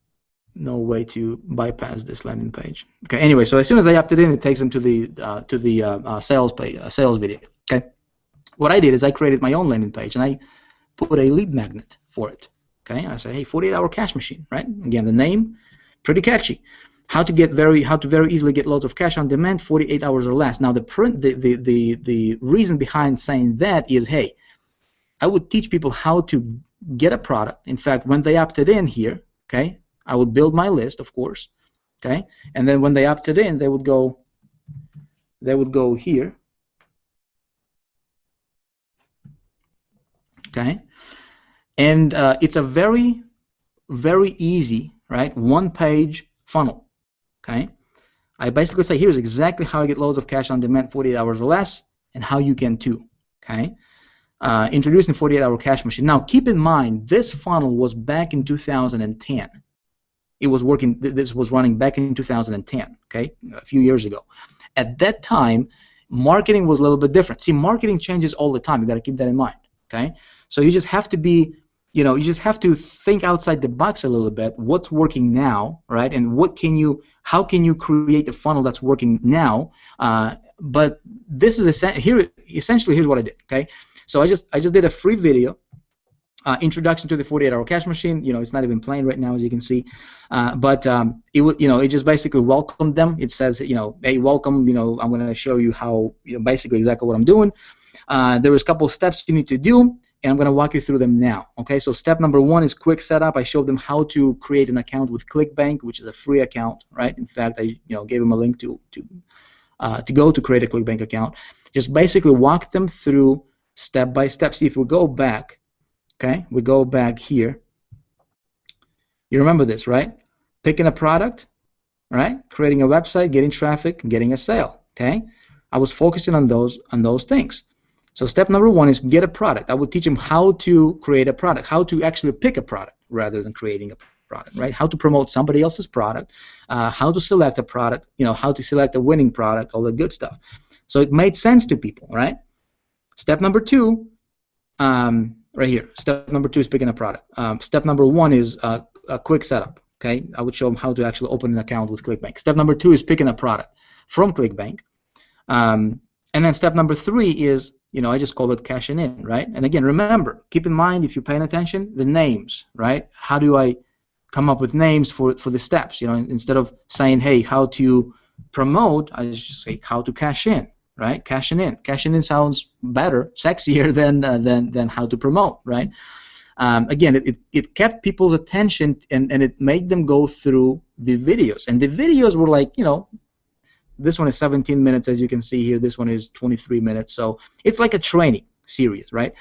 way to bypass this landing page. Okay. Anyway, so as soon as I opted in, it takes them to the sales page, sales video. Okay. What I did is I created my own landing page, and I put a lead magnet for it. Okay. And I said, hey, 48-hour cash machine, right? Again, the name, pretty catchy. How to very easily get loads of cash on demand, 48 hours or less. Now, the reason behind saying that is, hey, I would teach people how to get a product. In fact, when they opted in here, okay, I would build my list, of course, okay, and then when they opted in, they would go here, okay, and it's a very, very easy, right, one-page funnel, okay. I basically say, here's exactly how I get loads of cash on demand, 48 hours or less, and how you can too, okay. Introducing 48-hour cash machine. Now, keep in mind, this funnel was back in 2010. It was working. This was running back in 2010. Okay, a few years ago. At that time, marketing was a little bit different. See, marketing changes all the time. You got to keep that in mind. Okay, so you just have to be, you just have to think outside the box a little bit. What's working now, right? And how can you create a funnel that's working now? But this is essentially here's what I did. Okay, so I just did a free video introduction to the 48-hour cash machine. You know, it's not even playing right now, as you can see, but it would, you know, it just basically welcomed them. It says, you know, hey, welcome. You know, I'm going to show you how, you know, basically exactly what I'm doing. There was a couple of steps you need to do, and I'm going to walk you through them now. Okay, so step number 1 is quick setup. I showed them how to create an account with ClickBank, which is a free account, right? In fact, I, you know, gave them a link to go to create a ClickBank account. Just basically walk them through step by step. See, if we go back. Okay, we go back here. You remember this, right? Picking a product, right? Creating a website, getting traffic, getting a sale. Okay, I was focusing on those things. So step number 1 is get a product. I would teach them how to create a product, how to actually pick a product rather than creating a product, right? How to promote somebody else's product, how to select a product, you know, how to select a winning product, all the good stuff. So it made sense to people, right? Step number 2. Right here. Step number 2 is picking a product. Step number 1 is a quick setup. Okay, I would show them how to actually open an account with ClickBank. Step number 2 is picking a product from ClickBank, and then step number 3 is, you know, I just call it cashing in, right? And again, remember, keep in mind, if you're paying attention, the names, right? How do I come up with names for the steps? You know, instead of saying, hey, how to promote, I just say how to cash in. Right, cashing in. Cashing in sounds better, sexier than how to promote. Right. Again, it kept people's attention, and it made them go through the videos. And the videos were like, you know, this one is 17 minutes, as you can see here. This one is 23 minutes. So it's like a training series, right?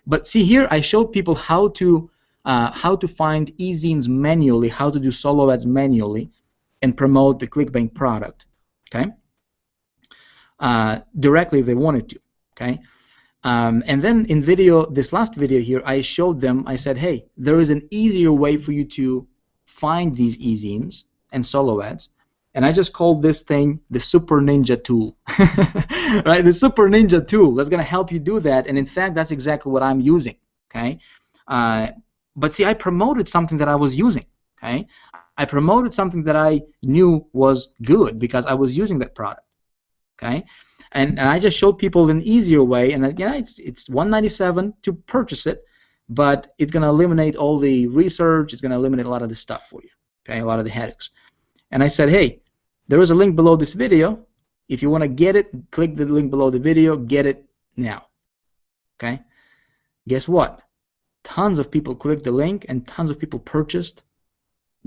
But see here, I showed people how to find e-zines manually, how to do solo ads manually, and promote the ClickBank product. Okay. Directly if they wanted to, okay? And then in video, this last video here, I showed them, I said, hey, there is an easier way for you to find these e-zines and solo ads, and I just called this thing the Super Ninja tool, right? The Super Ninja tool that's going to help you do that, and in fact, that's exactly what I'm using, okay? But see, I promoted something that I was using, okay? I promoted something that I knew was good because I was using that product. Okay, and I just showed people an easier way, and again, it's $197 to purchase it, but it's going to eliminate all the research. It's going to eliminate a lot of the stuff for you. Okay, a lot of the headaches. And I said, hey, there is a link below this video. If you want to get it, click the link below the video. Get it now. Okay. Guess what? Tons of people clicked the link, and tons of people purchased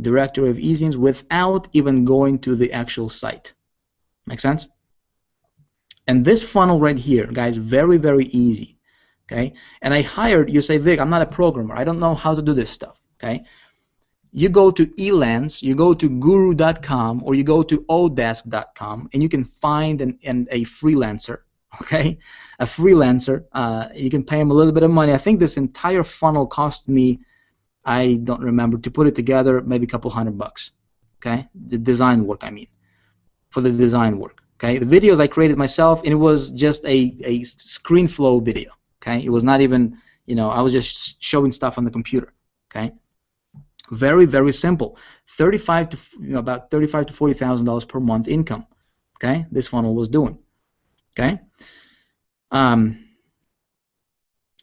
directory of e-zines without even going to the actual site. Make sense? And this funnel right here, guys, very, very easy, okay? And I hired, you say, Vic, I'm not a programmer. I don't know how to do this stuff, okay? You go to Elance, you go to Guru.com, or you go to Odesk.com, and you can find a freelancer, okay? A freelancer. You can pay him a little bit of money. I think this entire funnel cost me, I don't remember, to put it together, maybe a couple $100, okay? The design work, I mean, for the design work. Okay, the videos I created myself, and it was just a screen flow video. Okay, it was not even, you know, I was just showing stuff on the computer. Okay, very, very simple. About $35,000 to $40,000 per month income. Okay, this funnel was doing. Okay,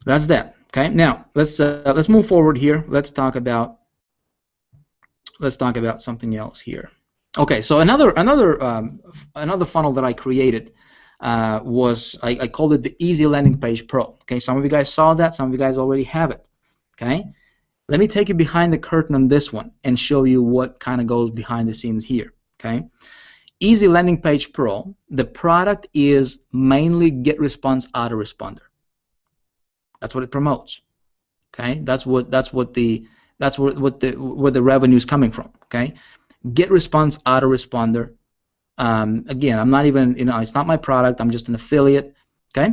that's that. Okay, now let's move forward here. Let's talk about something else here. Okay, so another funnel that I created was I called it the Easy Landing Page Pro. Okay, some of you guys saw that, some of you guys already have it. Okay, let me take you behind the curtain on this one and show you what kind of goes behind the scenes here. Okay, Easy Landing Page Pro. The product is mainly GetResponse autoresponder. That's what it promotes. Okay, that's where the revenue is coming from. Okay. GetResponse autoresponder. Again, I'm not even, you know, it's not my product. I'm just an affiliate. Okay.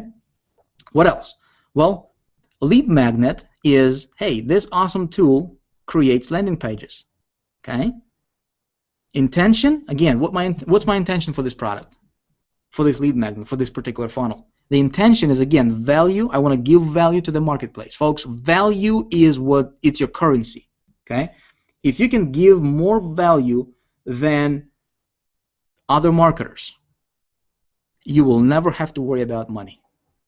What else? Well, Lead Magnet is, hey, this awesome tool creates landing pages. Okay. Intention. Again, what's my intention for this product? For this Lead Magnet, for this particular funnel. The intention is, again, value. I want to give value to the marketplace, folks. Value is it's your currency. Okay. If you can give more value than other marketers, you will never have to worry about money.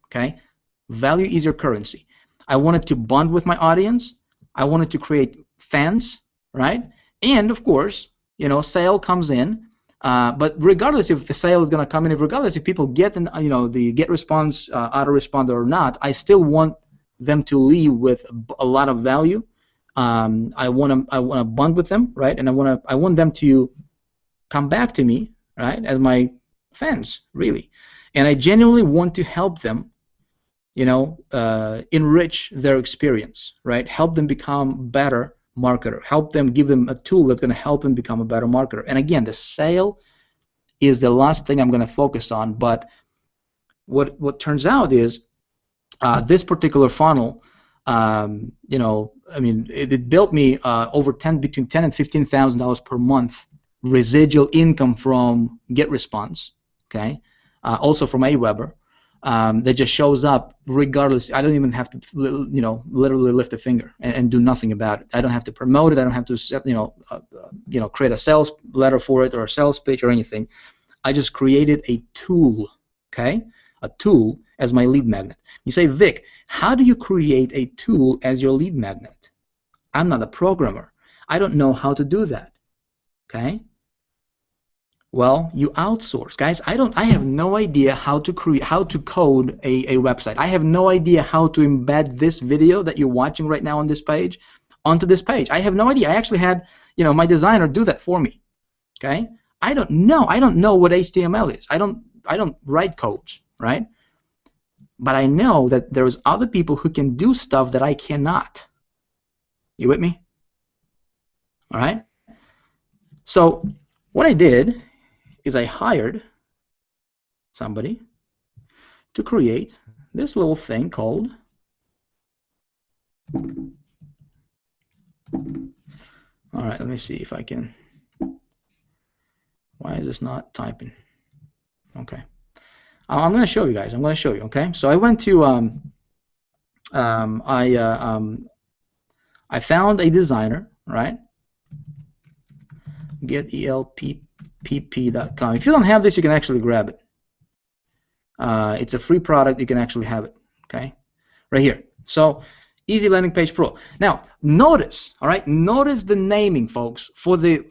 Okay? Value is your currency. I wanted to bond with my audience. I wanted to create fans, right? And of course, you know, sale comes in. But regardless if the sale is going to come in, regardless if people get the GetResponse autoresponder or not, I still want them to leave with a lot of value. I want to bond with them, right? And I want them to come back to me, right, as my fans, really. And I genuinely want to help them, you know, enrich their experience, right? Help them become better marketer. Help them, give them a tool that's going to help them become a better marketer. And again, the sale is the last thing I'm going to focus on. But what turns out is this particular funnel, you know, I mean, it built me between $10,000 and $15,000 per month residual income from GetResponse. Okay, also from Aweber. That just shows up regardless. I don't even have to, you know, literally lift a finger and do nothing about it. I don't have to promote it. I don't have to, you know, create a sales letter for it or a sales pitch or anything. I just created a tool, okay, a tool as my lead magnet. You say, Vic, how do you create a tool as your lead magnet? I'm not a programmer. I don't know how to do that, okay? Well, you outsource, guys. I have no idea how to code a website. I have no idea how to embed this video that you're watching right now on this page onto this page. I have no idea. I actually had, you know, my designer do that for me. Okay? I don't know. I don't know what HTML is. I don't write codes, right? But I know that there's other people who can do stuff that I cannot. You with me? All right? So what I did is I hired somebody to create this little thing called alright, let me see if I can. Why is this not typing? Okay. I'm going to show you guys. I'm going to show you, okay? So I went to I found a designer, right? GetELPP.com. If you don't have this, you can actually grab it. It's a free product. You can actually have it. Okay, right here. So, Easy Landing Page Pro. Now, notice, all right. Notice the naming, folks, for the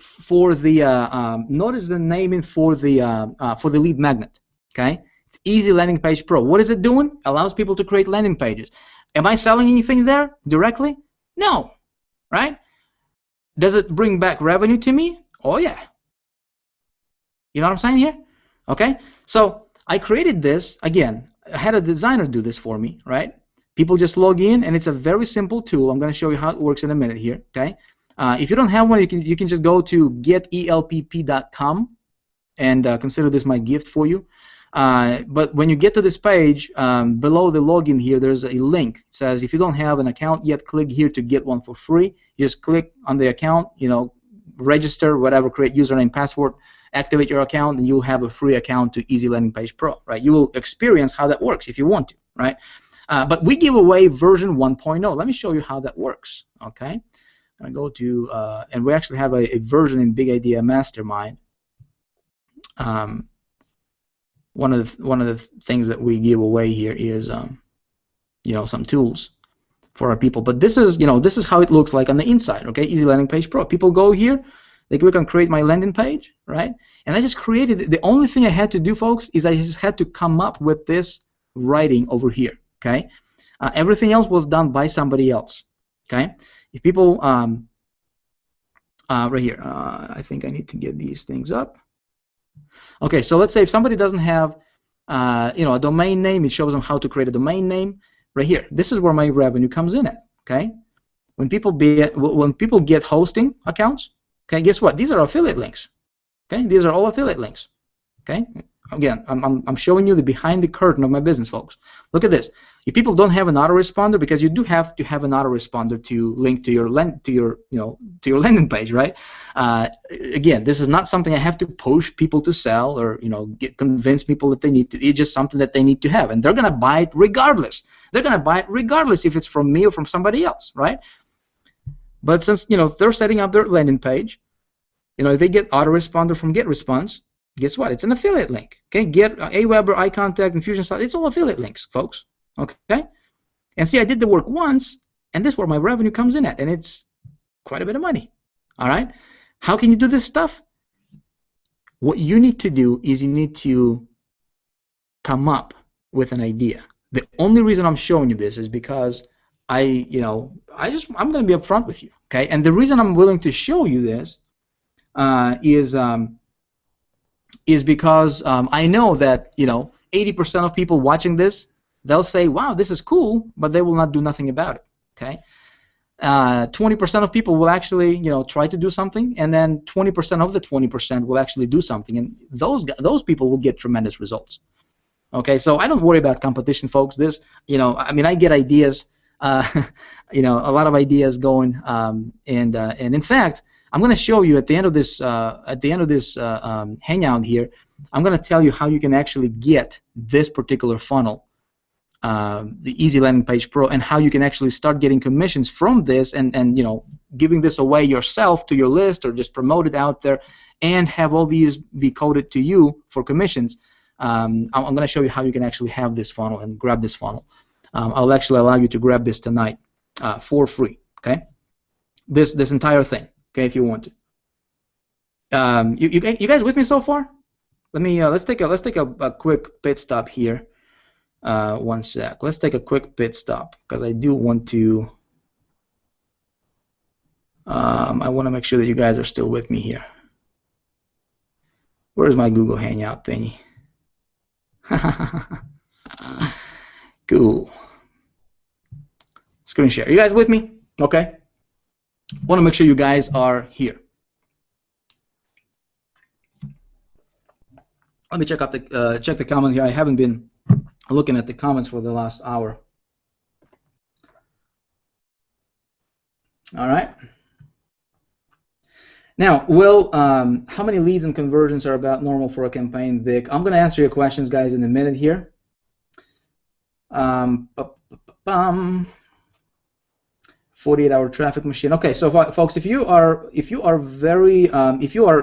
notice the naming for the lead magnet. Okay, it's Easy Landing Page Pro. What is it doing? Allows people to create landing pages. Am I selling anything there directly? No, right? Does it bring back revenue to me? Oh yeah. You know what I'm saying here? Okay, so I created this. Again, I had a designer do this for me, right? People just log in, and it's a very simple tool. I'm going to show you how it works in a minute here, okay? If you don't have one, you can just go to GetELPP.com and consider this my gift for you. But when you get to this page, below the login here, there's a link. It says, if you don't have an account yet, click here to get one for free. You just click on the account, you know, register, whatever, create username, password, activate your account, and you'll have a free account to Easy Landing Page Pro, right? You will experience how that works if you want to, right? But we give away version 1.0. Let me show you how that works, okay? I'm going to go to, and we actually have a version in Big Idea Mastermind. One of the things that we give away here is, you know, some tools for our people. But this is, you know, this is how it looks like on the inside, okay? Easy Landing Page Pro. People go here. They click on create my landing page, right? And I just created it. The only thing I had to do, folks, is I just had to come up with this writing over here, okay? Everything else was done by somebody else, okay? If people, right here, I think I need to get these things up. Okay, so let's say if somebody doesn't have, you know, a domain name, it shows them how to create a domain name right here. This is where my revenue comes in at, okay? When people get hosting accounts, okay, guess what? These are affiliate links. Okay, these are all affiliate links. Okay, again, I'm showing you the behind the curtain of my business, folks. Look at this. If people don't have an autoresponder, because you do have to have an autoresponder to link to your landing page, right? Again, this is not something I have to push people to sell or, you know, convince people that they need to. It's just something that they need to have, and they're gonna buy it regardless. They're gonna buy it regardless if it's from me or from somebody else, right? But since, you know, they're setting up their landing page, you know, if they get autoresponder from GetResponse, guess what? It's an affiliate link. Okay, Aweber, iContact, Infusionsoft, it's all affiliate links, folks. Okay. And see, I did the work once, and this is where my revenue comes in at, and it's quite a bit of money. All right? How can you do this stuff? What you need to do is you need to come up with an idea. The only reason I'm showing you this is because I'm going to be upfront with you, okay? And the reason I'm willing to show you this is because I know that 80% of people watching this, they'll say, "Wow, this is cool," but they will not do nothing about it, okay? 20% of people will actually try to do something, and then 20% of the 20% will actually do something, and those people will get tremendous results. Okay, so I don't worry about competition, folks. This, I mean, I get ideas, a lot of ideas going, and in fact, I'm going to show you at the end of this hangout here. I'm going to tell you how you can actually get this particular funnel, the Easy Landing Page Pro, and how you can actually start getting commissions from this, and giving this away yourself to your list, or just promote it out there, and have all these be coded to you for commissions. I'm going to show you how you can actually have this funnel and grab this funnel. I'll actually allow you to grab this tonight for free. Okay, this entire thing. Okay, if you want to. You guys with me so far? Let's take a quick pit stop here. One sec. Let's take a quick pit stop because I do want to. I want to make sure that you guys are still with me here. Where's my Google Hangout thingy? Cool. Screen share. You guys with me? Okay. Want to make sure you guys are here. Let me check the comments here. I haven't been looking at the comments for the last hour. All right. Now, Will, how many leads and conversions are about normal for a campaign, Vic? I'm going to answer your questions, guys, in a minute here. 48-hour traffic machine. Okay, so folks, if you are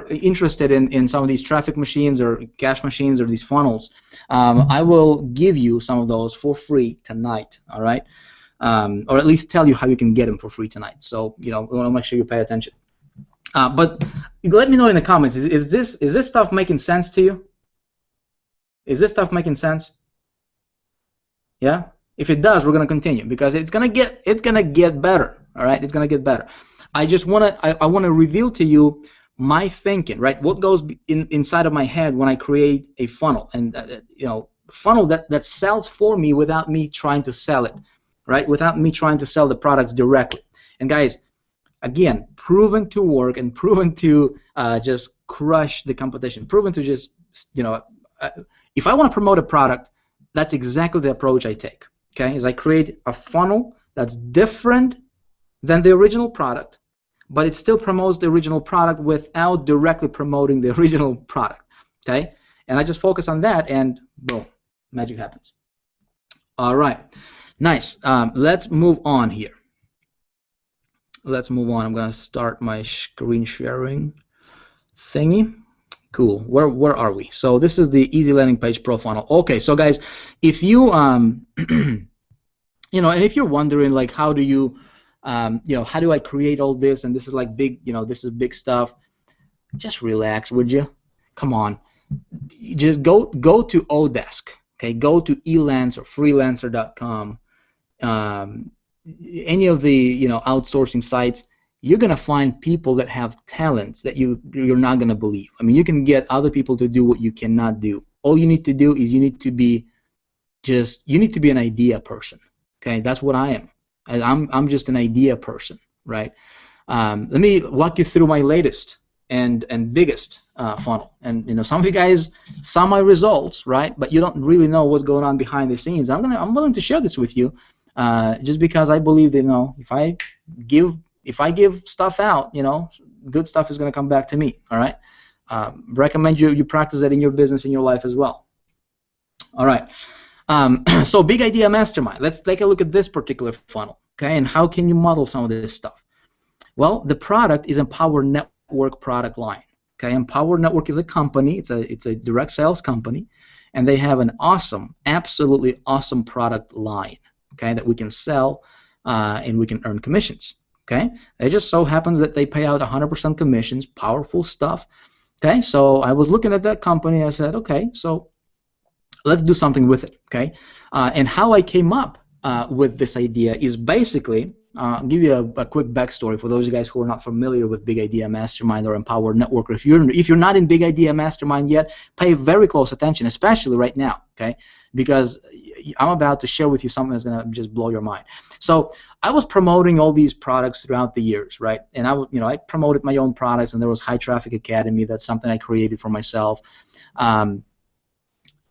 interested in some of these traffic machines or cash machines or these funnels, I will give you some of those for free tonight. All right, or at least tell you how you can get them for free tonight. So we want to make sure you pay attention. But let me know in the comments. Is this stuff making sense to you? Is this stuff making sense? Yeah. If it does, we're going to continue because it's going to get better. All right, it's going to get better. I want to reveal to you my thinking, right? What goes inside of my head when I create a funnel, and funnel that sells for me without me trying to sell it, right? Without me trying to sell the products directly. And guys, again, proven to work and proven to just crush the competition. Proven to just if I want to promote a product, that's exactly the approach I take. Okay, is I create a funnel that's different than the original product, but it still promotes the original product without directly promoting the original product. Okay, and I just focus on that, and boom, magic happens. All right, nice. Let's move on here. Let's move on. I'm gonna start my screen sharing thingy. Cool. Where are we? So this is the Easy Landing Page Pro funnel. Okay, so guys, if you and if you're wondering like how do you how do I create all this, and this is like big, this is big stuff, just relax, would you? Come on. Just go to Odesk. Okay, go to Elance or freelancer.com. Any of the outsourcing sites. You're going to find people that have talents that you're not going to believe. I mean, you can get other people to do what you cannot do. All you need to do is you need to be an idea person. Okay, that's what I am. I'm just an idea person, right? Let me walk you through my latest and biggest funnel. And some of you guys saw my results, right? But you don't really know what's going on behind the scenes. I'm willing to share this with you, just because I believe that if I give stuff out, good stuff is going to come back to me. All right. Recommend you practice that in your business, in your life as well. All right. So Big Idea Mastermind. Let's take a look at this particular funnel. Okay. And how can you model some of this stuff? Well, the product is Empower Network product line. Okay. Empower Network is a company. It's a direct sales company, and they have an awesome, absolutely awesome product line. okay, that we can sell and we can earn commissions. Okay, it just so happens that they pay out 100% commissions, powerful stuff. Okay, so I was looking at that company. I said, okay, so let's do something with it. Okay, and how I came up with this idea is basically, I'll give you a quick backstory for those of you guys who are not familiar with Big Idea Mastermind or Empowered Network. Or if you're not in Big Idea Mastermind yet, pay very close attention, especially right now. Okay, because I'm about to share with you something that's gonna just blow your mind. So I was promoting all these products throughout the years, right? And I promoted my own products, and there was High Traffic Academy. That's something I created for myself. And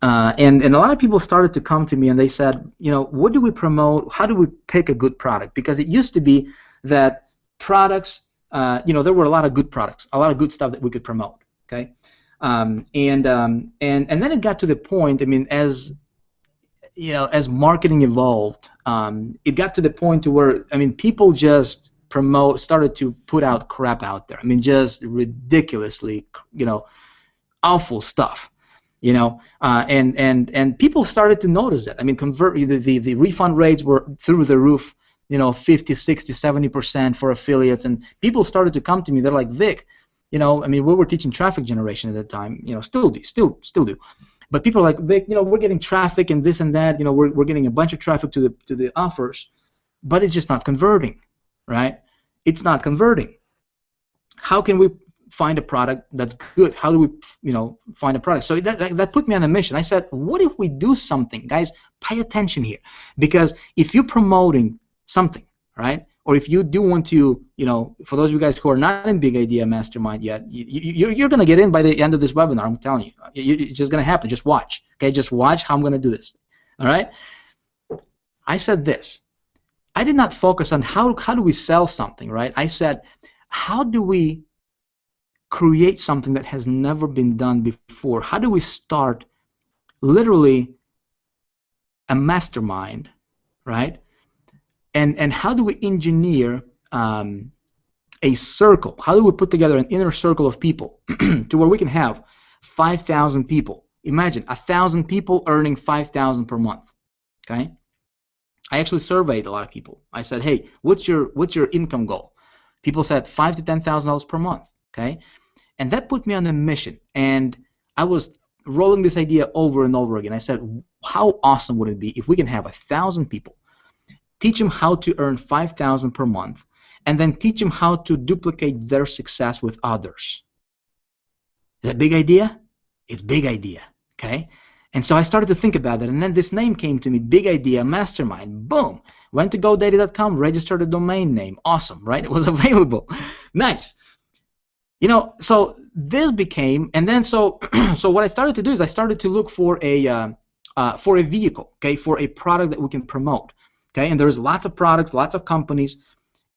a lot of people started to come to me and they said, what do we promote? How do we pick a good product? Because it used to be that products, there were a lot of good products, a lot of good stuff that we could promote. Okay, and then it got to the point. I mean, as marketing evolved, it got to the point to where, people just started to put out crap out there. Just ridiculously, awful stuff. And people started to notice that. The refund rates were through the roof. 50, 60, 70% for affiliates, and people started to come to me. They're like, Vic, we were teaching traffic generation at the time. Still do. But people are like, Vic, we're getting traffic and this and that. We're getting a bunch of traffic to the offers, but it's just not converting, right? It's not converting. How can we find a product that's good? How do we, find a product? So that put me on a mission. I said, what if we do something? Guys, pay attention here, because if you're promoting something, right, or if you do want to, for those of you guys who are not in Big Idea Mastermind yet, you're going to get in by the end of this webinar. I'm telling you, it's just going to happen. Just watch. Okay, just watch how I'm going to do this. All right. I said this. I did not focus on how do we sell something, right? I said, how do we create something that has never been done before? How do we start literally a mastermind, right? And how do we engineer a circle? How do we put together an inner circle of people to where we can have 5,000 people? Imagine 1,000 people earning 5,000 per month. Okay. I actually surveyed a lot of people. I said, hey, what's your income goal? People said $5,000 to $10,000 per month. Okay. And that put me on a mission, and I was rolling this idea over and over again. I said, how awesome would it be if we can have 1,000 people, teach them how to earn $5,000 per month, and then teach them how to duplicate their success with others? Is that a big idea? It's a big idea, okay? And so I started to think about it, and then this name came to me, Big Idea Mastermind. Boom! Went to GoDaddy.com, registered a domain name. Awesome, right? It was available. Nice. So this became, and then so what I started to do is I started to look for a vehicle, okay, for a product that we can promote, okay. And there's lots of products, lots of companies,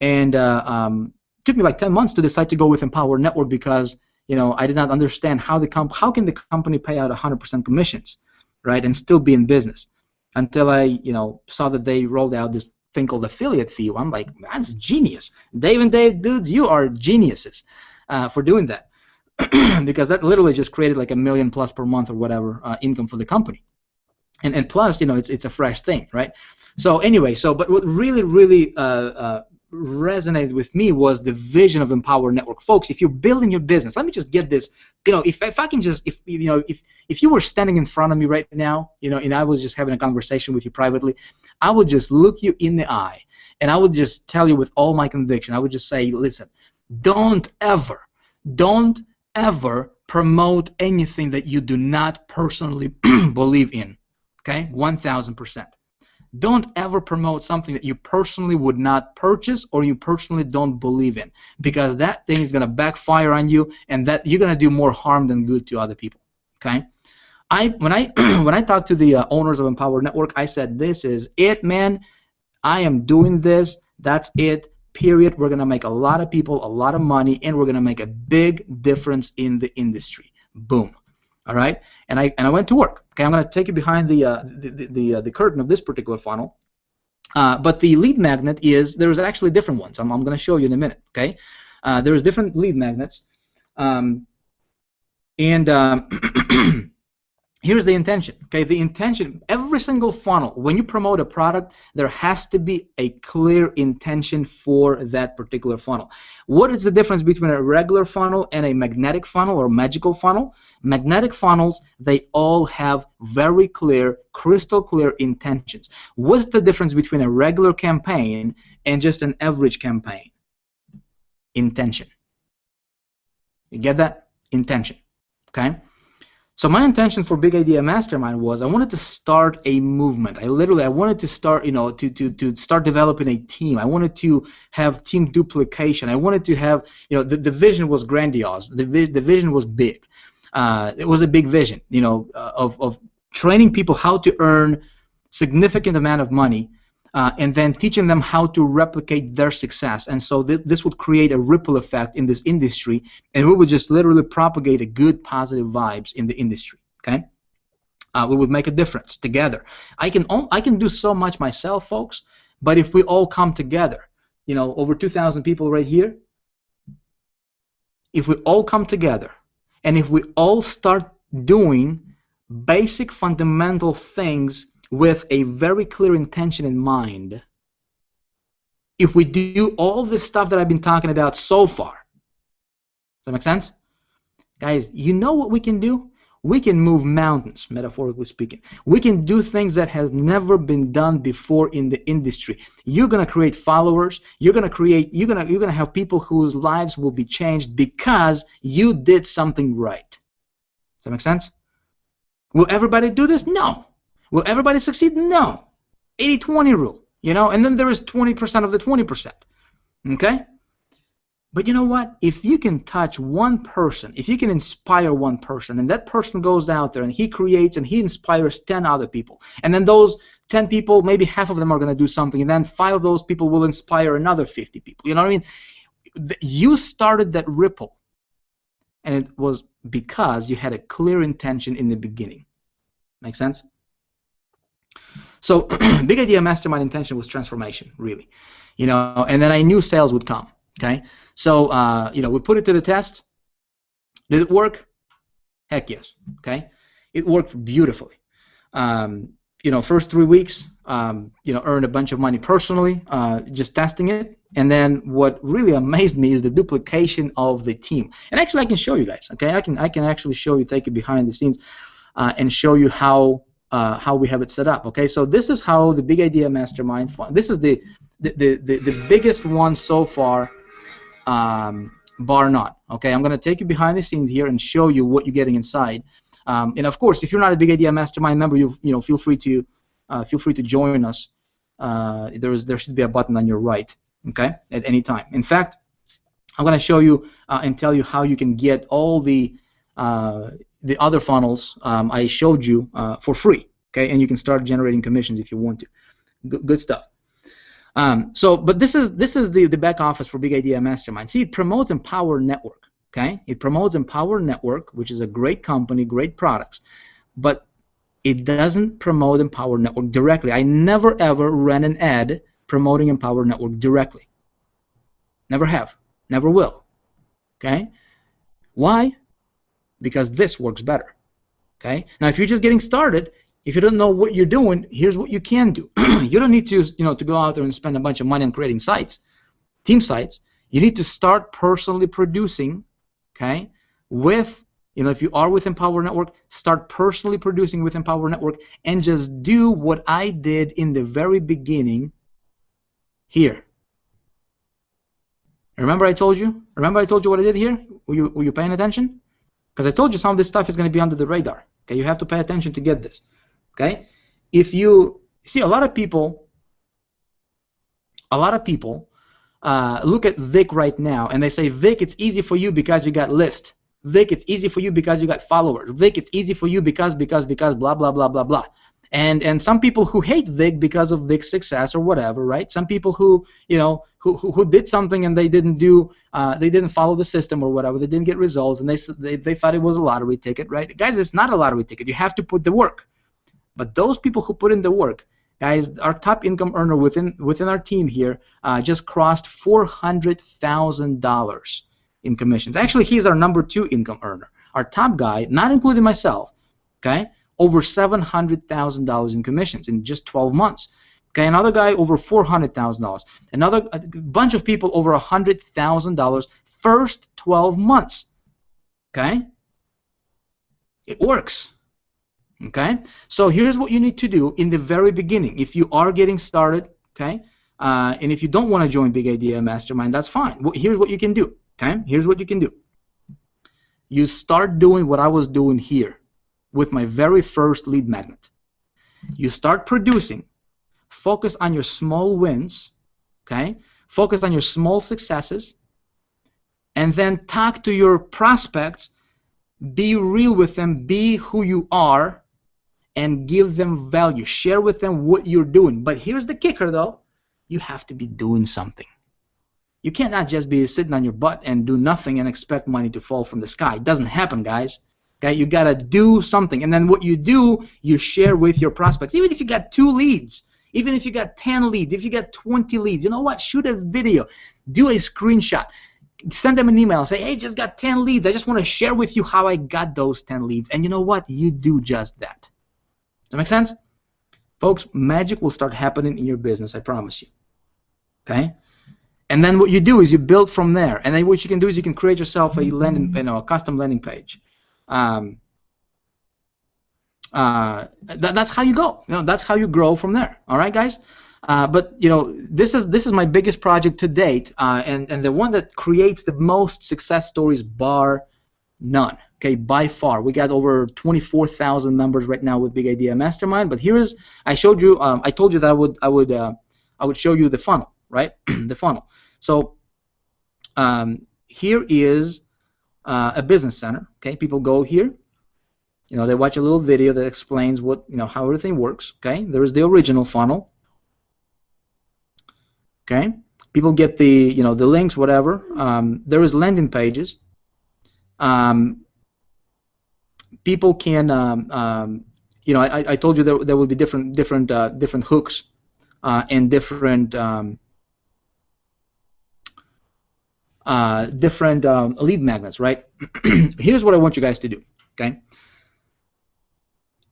and it took me like 10 months to decide to go with Empowered Network, because I did not understand how can the company pay out 100% commissions, right, and still be in business, until I saw that they rolled out this thing called affiliate fee. I'm like, that's genius. Dave and Dave, dudes, you are geniuses for doing that, because that literally just created like $1 million plus per month or whatever income for the company, and plus it's a fresh thing, right? So anyway, but what really resonated with me was the vision of Empowered Network. Folks, if you're building your business, let me just get this, if I can just, if you were standing in front of me right now, and I was just having a conversation with you privately, I would just look you in the eye, and I would just tell you with all my conviction, I would just say, listen, don't ever promote anything that you do not personally believe in, okay? 1,000%. Don't ever promote something that you personally would not purchase or you personally don't believe in, because that thing is going to backfire on you, and that you're going to do more harm than good to other people, okay? When I talked to the owners of Empowered Network, I said, this is it, man. I am doing this. That's it. Period. We're going to make a lot of people a lot of money, and we're going to make a big difference in the industry. Boom. All right. And I went to work. Okay. I'm going to take you behind the curtain of this particular funnel. But the lead magnet there's actually different ones. I'm going to show you in a minute. Okay. There's different lead magnets. here's the intention. Okay, the intention, every single funnel, when you promote a product, there has to be a clear intention for that particular funnel. What is the difference between a regular funnel and a magnetic funnel or magical funnel? Magnetic funnels, they all have very clear, crystal clear intentions. What's the difference between a regular campaign and just an average campaign? Intention. You get that? Intention. Okay? So my intention for Big Idea Mastermind was I wanted to start a movement. I wanted to start, to start developing a team. I wanted to have team duplication. I wanted to have, the vision was grandiose. The vision was big. It was a big vision, of training people how to earn significant amount of money, and then teaching them how to replicate their success. And so this would create a ripple effect in this industry, and we would just literally propagate a good, positive vibes in the industry. Okay, we would make a difference together. I can do so much myself, folks, but if we all come together, over 2,000 people right here, if we all come together, and if we all start doing basic fundamental things with a very clear intention in mind, if we do all this stuff that I've been talking about so far, does that make sense? Guys, you know what we can do? We can move mountains, metaphorically speaking. We can do things that has never been done before in the industry. You're gonna create followers. You're gonna have people whose lives will be changed because you did something right. Does that make sense? Will everybody do this? No. Will everybody succeed? No. 80-20 rule, and then there is 20% of the 20%. Okay? But you know what? If you can touch one person, if you can inspire one person, and that person goes out there and he creates and he inspires 10 other people, and then those 10 people, maybe half of them are going to do something, and then 5 of those people will inspire another 50 people. You know what I mean? You started that ripple, and it was because you had a clear intention in the beginning. Make sense? So Big Idea Mastermind intention was transformation, really, and then I knew sales would come. Okay, so we put it to the test. Did it work? Heck yes. Okay, it worked beautifully. First 3 weeks, earned a bunch of money personally, just testing it. And then what really amazed me is the duplication of the team. And actually, I can show you guys. Okay, I can actually show you, take it behind the scenes, and show you how we have it set up. Okay, so this is how the Big Idea Mastermind. This is the biggest one so far, bar none. Okay, I'm going to take you behind the scenes here and show you what you're getting inside. And of course, if you're not a Big Idea Mastermind member, feel free to join us. There should be a button on your right. Okay, at any time. In fact, I'm going to show you and tell you how you can get all the other funnels I showed you for free. Okay, and you can start generating commissions if you want to. Good stuff. But this is the back office for Big Idea Mastermind. See, it promotes Empower Network. Okay, it promotes Empower Network, which is a great company, great products, but it doesn't promote Empower Network directly. I never ever ran an ad promoting Empower Network directly. Never have, never will. Okay, why? Because this works better. Okay, now if you're just getting started, if you don't know what you're doing, here's what you can do. You don't need to, to go out there and spend a bunch of money on creating sites, team sites. You need to start personally producing, okay, with, if you are with Empower Network, start personally producing with Empower Network and just do what I did in the very beginning here. Remember I told you? Remember I told you what I did here? Were you paying attention? Because I told you some of this stuff is going to be under the radar. Okay, you have to pay attention to get this. Okay, if you see a lot of people look at Vic right now and they say, Vic, it's easy for you because you got list. Vic, it's easy for you because you got followers. Vic, it's easy for you because blah blah blah blah blah. And some people who hate Vic because of Vic's success or whatever, right? Some people who who did something and they didn't follow the system or whatever, they didn't get results, and they thought it was a lottery ticket, right? Guys, it's not a lottery ticket. You have to put the work. But those people who put in the work, guys, our top income earner within our team here just crossed $400,000 in commissions. Actually, he's our #2 income earner. Our top guy, not including myself, okay, over $700,000 in commissions in just 12 months. Okay, another guy over $400,000. Another bunch of people over $100,000 first 12 months. Okay, it works. Okay, so here's what you need to do in the very beginning. If you are getting started, okay, and if you don't want to join Big Idea Mastermind, that's fine. Here's what you can do. Okay, here's what you can do. You start doing what I was doing here with my very first lead magnet. You start producing. Focus on your small wins. Okay, focus on your small successes, and then talk to your prospects. Be real with them. Be who you are. And give them value. Share with them what you're doing. But here's the kicker, though. You have to be doing something. You cannot just be sitting on your butt and do nothing and expect money to fall from the sky. It doesn't happen, guys. Okay, you gotta do something. And then what you do, you share with your prospects. Even if you got 2 leads, even if you got 10 leads, if you got 20 leads, you know what? Shoot a video. Do a screenshot. Send them an email. Say, hey, just got 10 leads. I just want to share with you how I got those 10 leads. And you know what? You do just that. Does that make sense? Folks, magic will start happening in your business, I promise you. Okay? And then what you do is you build from there. And then what you can do is you can create yourself a landing, a custom landing page. That's how you go. That's how you grow from there. All right, guys? But this is my biggest project to date, and the one that creates the most success stories, bar none. Okay, by far, we got over 24,000 members right now with Big Idea Mastermind. But here is, I told you that I would show you the funnel, right? The funnel. So here is a business center. Okay, people go here. They watch a little video that explains how everything works. Okay, there is the original funnel. Okay, people get the the links, whatever. There is landing pages. People can, I told you there will be different hooks and different lead magnets, right? Here's what I want you guys to do. Okay,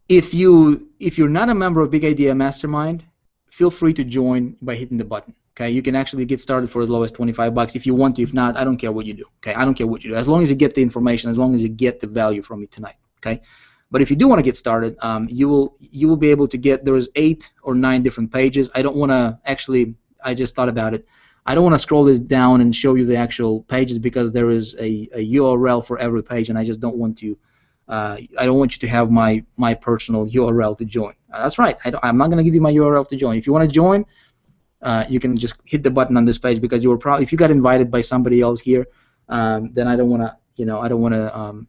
if you're not a member of Big Idea Mastermind, feel free to join by hitting the button. Okay, you can actually get started for as low as $25 if you want to. If not, I don't care what you do. Okay, I don't care what you do. As long as you get the information, as long as you get the value from me tonight. Okay, but if you do want to get started, you will be able to get. There is 8 or 9 different pages. I don't want to actually. I just thought about it. I don't want to scroll this down and show you the actual pages because there is a URL for every page, and I just don't want to. I don't want you to have my personal URL to join. That's right. I'm not going to give you my URL to join. If you want to join, you can just hit the button on this page because you were probably, if you got invited by somebody else here, then I don't want to, I don't want to,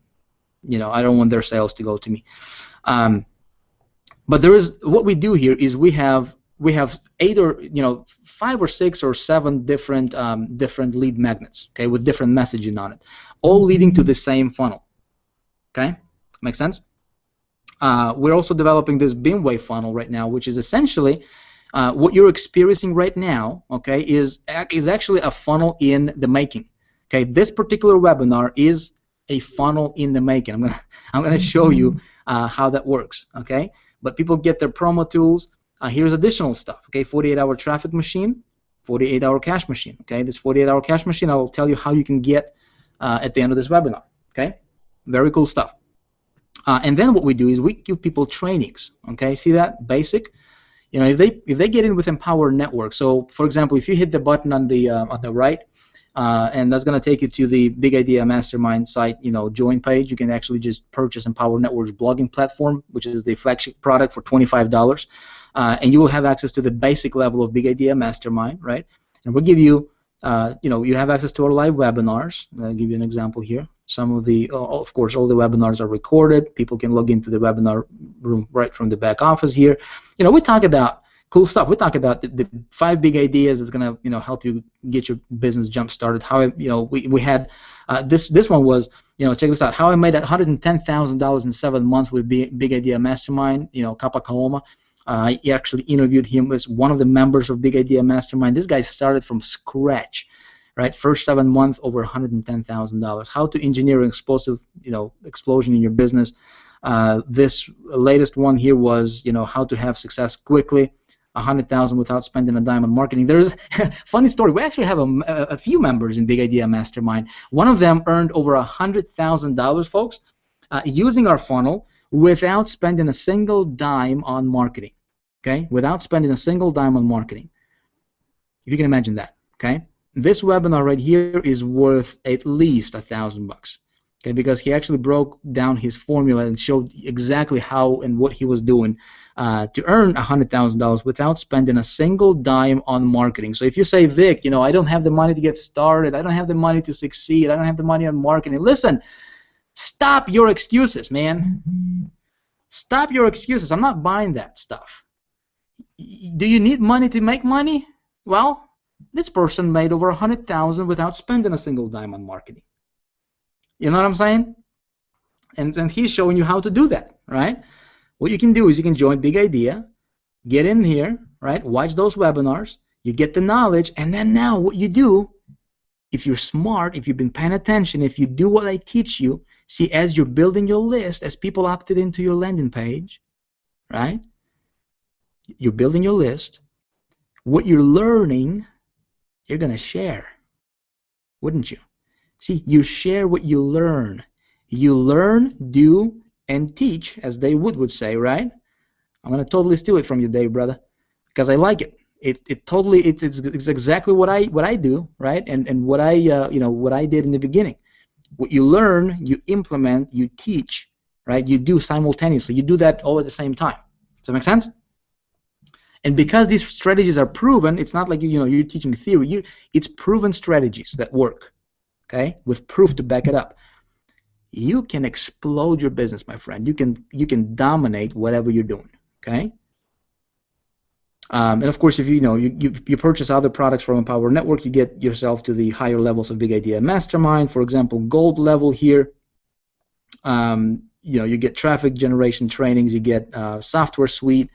I don't want their sales to go to me. But there is, what we do here is we have 8 or 5 or 6 or 7 different lead magnets, okay, with different messaging on it, all leading to the same funnel. Okay, make sense? We're also developing this Beamwave funnel right now, which is essentially what you're experiencing right now. Okay, is actually a funnel in the making. Okay, this particular webinar is a funnel in the making. I'm gonna show you how that works. Okay, but people get their promo tools. Here's additional stuff. Okay, 48-hour traffic machine, 48-hour cash machine. Okay, this 48-hour cash machine, I will tell you how you can get at the end of this webinar. Okay, very cool stuff. And then what we do is we give people trainings. Okay, see that? Basic. If they get in with Empower Network. So, for example, if you hit the button on the right, and that's going to take you to the Big Idea Mastermind site, join page. You can actually just purchase Empower Network's blogging platform, which is the flagship product, for $25, and you will have access to the basic level of Big Idea Mastermind, right? And we'll give you, you have access to our live webinars. I'll give you an example here. Some of the, of course, all the webinars are recorded. People can log into the webinar room right from the back office here. We talk about cool stuff. We talk about the 5 big ideas that's gonna, help you get your business jump started. How, we had this one was, check this out. How I made $110,000 in 7 months with Big Idea Mastermind. Kapa Kaloma. I actually interviewed him as one of the members of Big Idea Mastermind. This guy started from scratch. Right, first 7 months, over $110,000. How to engineer an explosive, explosion in your business. This latest one here was, you know, how to have success quickly, 100,000 without spending a dime on marketing. There's funny story. We actually have a few members in Big Idea Mastermind. One of them earned over $100,000, folks, using our funnel without spending a single dime on marketing. Okay, without spending a single dime on marketing. If you can imagine that. Okay, this webinar right here is worth at least $1,000. Okay, because he actually broke down his formula and showed exactly how and what he was doing to earn $100,000 without spending a single dime on marketing. So if you say, Vic, you know, I don't have the money to get started, I don't have the money to succeed, I don't have the money on marketing, listen, stop your excuses, man. Stop your excuses. I'm not buying that stuff. Do you need money to make money? Well, this person made over $100,000 without spending a single dime on marketing. You know what I'm saying? And he's showing you how to do that, right? What you can do is you can join Big Idea, get in here, right? Watch those webinars, you get the knowledge, and then now what you do, if you're smart, if you've been paying attention, if you do what I teach you, see, as you're building your list, as people opted into your landing page, right? You're building your list. What you're learning, you're going to share, wouldn't you? See, you share what you learn. You learn, do, and teach, as Dave Wood would say, right? I'm going to totally steal it from you, Dave, brother, because I like it. It's exactly what I do, right? And what I what I did in the beginning. What you learn, you implement, you teach, right? You do simultaneously. You do that all at the same time. Does that make sense? And because these strategies are proven, it's not like you're teaching theory. It's proven strategies that work. Okay, with proof to back it up. You can explode your business, my friend. You can dominate whatever you're doing. Okay. And of course, if you purchase other products from Empower Network, you get yourself to the higher levels of Big Idea Mastermind. For example, gold level here. You get traffic generation trainings. You get software suite.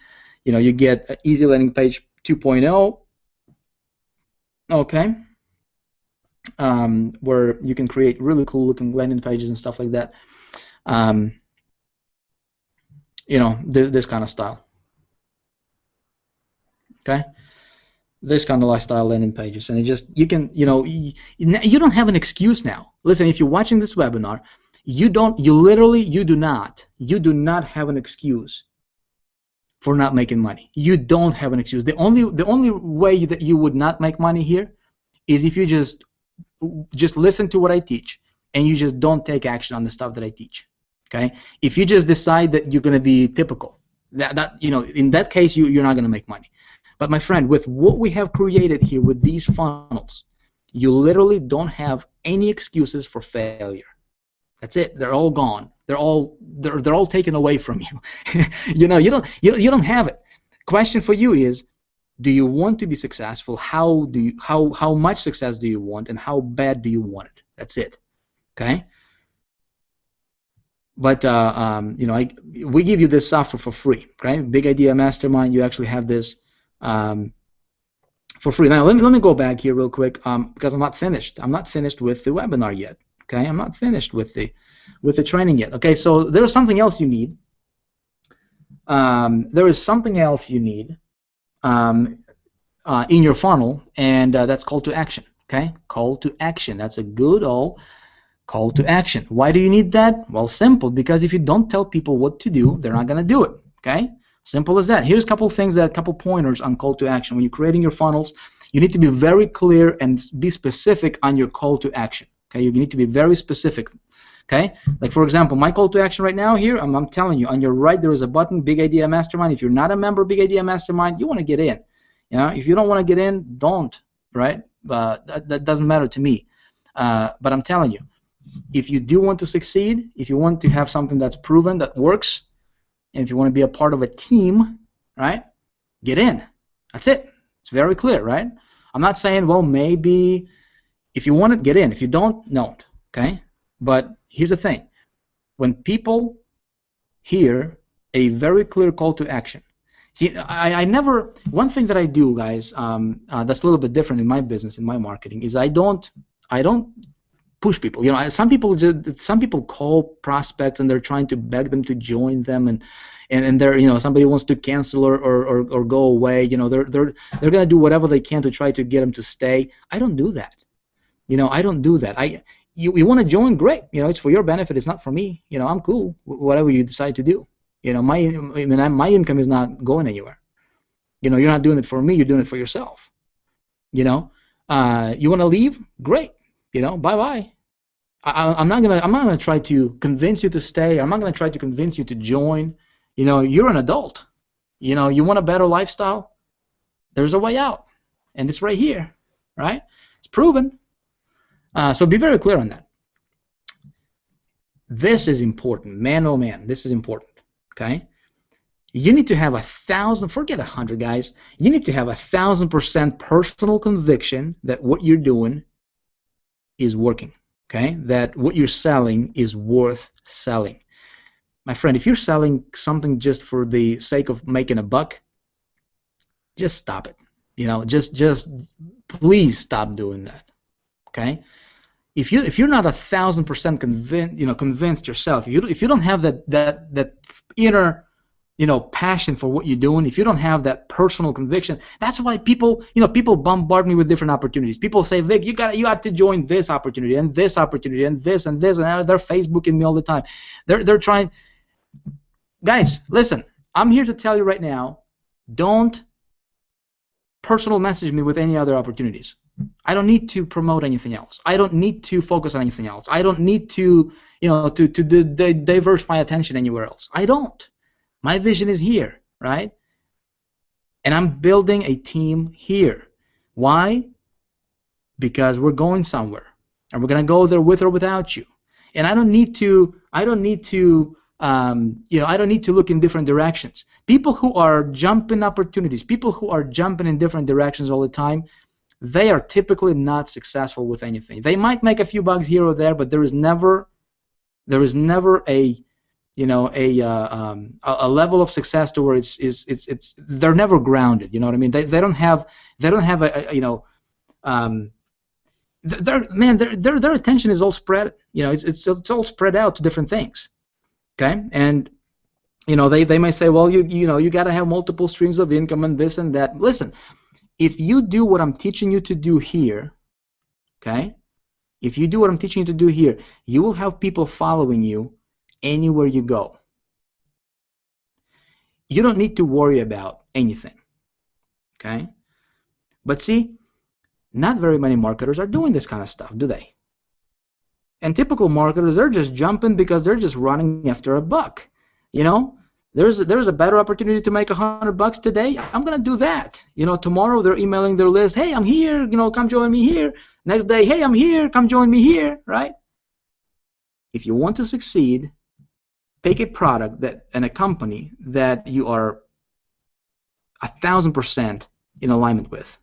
You get Easy Landing Page 2.0. Okay. Where you can create really cool looking landing pages and stuff like that. This kind of style. Okay, this kind of lifestyle landing pages, and you don't have an excuse now. Listen, if you're watching this webinar, you do not have an excuse for not making money. You don't have an excuse. The only way that you would not make money here is if you just listen to what I teach and you just don't take action on the stuff that I teach. Okay, if you just decide that you're going to be typical, in that case you're not going to make money. But my friend, with what we have created here with these funnels, you literally don't have any excuses for failure. That's it. They're all gone. They're all taken away from you. you don't have it. Question for you is, do you want to be successful? How much success do you want, and how bad do you want it? That's it. Okay. But we give you this software for free. Okay. Big Idea Mastermind. You actually have this for free. Now let me go back here real quick because I'm not finished. I'm not finished with the webinar yet. Okay. I'm not finished with the training yet. Okay. So there's something else you need. There is something else you need. In your funnel, and that's call to action. Okay, call to action. That's a good old call to action. Why do you need that? Well, simple. Because if you don't tell people what to do, they're not going to do it. Okay, simple as that. Here's a couple things, couple pointers on call to action. When you're creating your funnels, you need to be very clear and be specific on your call to action. Okay, you need to be very specific. Okay, like for example, my call to action right now here, I'm telling you, on your right there is a button, Big Idea Mastermind. If you're not a member of Big Idea Mastermind, you want to get in. If you don't want to get in, don't, right? That doesn't matter to me. But I'm telling you, if you do want to succeed, if you want to have something that's proven, that works, and if you want to be a part of a team, right, get in. That's it. It's very clear, right? I'm not saying, well, maybe if you want to get in. If you don't, okay? But here's the thing. When people hear a very clear call to action, one thing that I do, guys, that's a little bit different in my business, in my marketing, is I don't push people. Some people call prospects and they're trying to beg them to join them, and they're somebody wants to cancel or go away. They're gonna do whatever they can to try to get them to stay. I don't do that. I don't do that. You want to join? Great. It's for your benefit. It's not for me. I'm cool. Whatever you decide to do. My income is not going anywhere. You're not doing it for me. You're doing it for yourself. You want to leave? Great. Bye bye. I'm not gonna try to convince you to stay. I'm not gonna try to convince you to join. You're an adult. You want a better lifestyle? There's a way out, and it's right here, right? It's proven. So be very clear on that. This is important, man. Oh man, this is important. Okay. You need to have 1,000. Forget 100, guys. You need to have 1,000% personal conviction that what you're doing is working. Okay. That what you're selling is worth selling. My friend, if you're selling something just for the sake of making a buck, just stop it. Just please stop doing that. Okay. If you're not 1,000% convinced yourself, if you don't have that inner passion for what you're doing, if you don't have that personal conviction, that's why people bombard me with different opportunities. People say, Vic, you got to join this opportunity and this opportunity and this and this, and they're Facebooking me all the time. They're trying. Guys, listen, I'm here to tell you right now, don't personal message me with any other opportunities. I don't need to promote anything else. I don't need to focus on anything else. I don't need to, to divert my attention anywhere else. I don't. My vision is here, right? And I'm building a team here. Why? Because we're going somewhere, and we're gonna go there with or without you. And I don't need to look in different directions. People who are jumping opportunities, people who are jumping in different directions all the time, they are typically not successful with anything. They might make a few bucks here or there, but there is never a level of success to where they're never grounded. You know what I mean? They don't have their attention is all spread. It's all spread out to different things. Okay, and they may say, well, you got to have multiple streams of income and this and that. Listen, if you do what I'm teaching you to do here, okay, if you do what I'm teaching you to do here, you will have people following you anywhere you go. You don't need to worry about anything, okay? But see, not very many marketers are doing this kind of stuff, do they? And typical marketers, they're just jumping because they're just running after a buck. There's a better opportunity to make $100 today. I'm gonna do that. Tomorrow they're emailing their list. Hey, I'm here. Come join me here. Next day, hey, I'm here. Come join me here. Right? If you want to succeed, pick a product and a company that you are 1,000% in alignment with.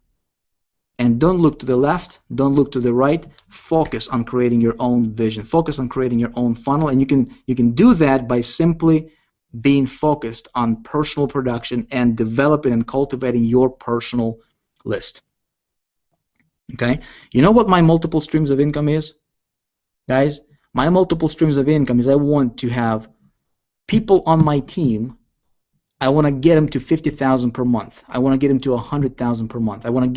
And don't look to the left, don't look to the right. Focus on creating your own vision. Focus on creating your own funnel, and you can do that by simply being focused on personal production and developing and cultivating your personal list. Okay? You know what my multiple streams of income is? Guys, my multiple streams of income is I want to have people on my team. I want to get them to 50,000 per month. I want to get them to 100,000 per month. I want to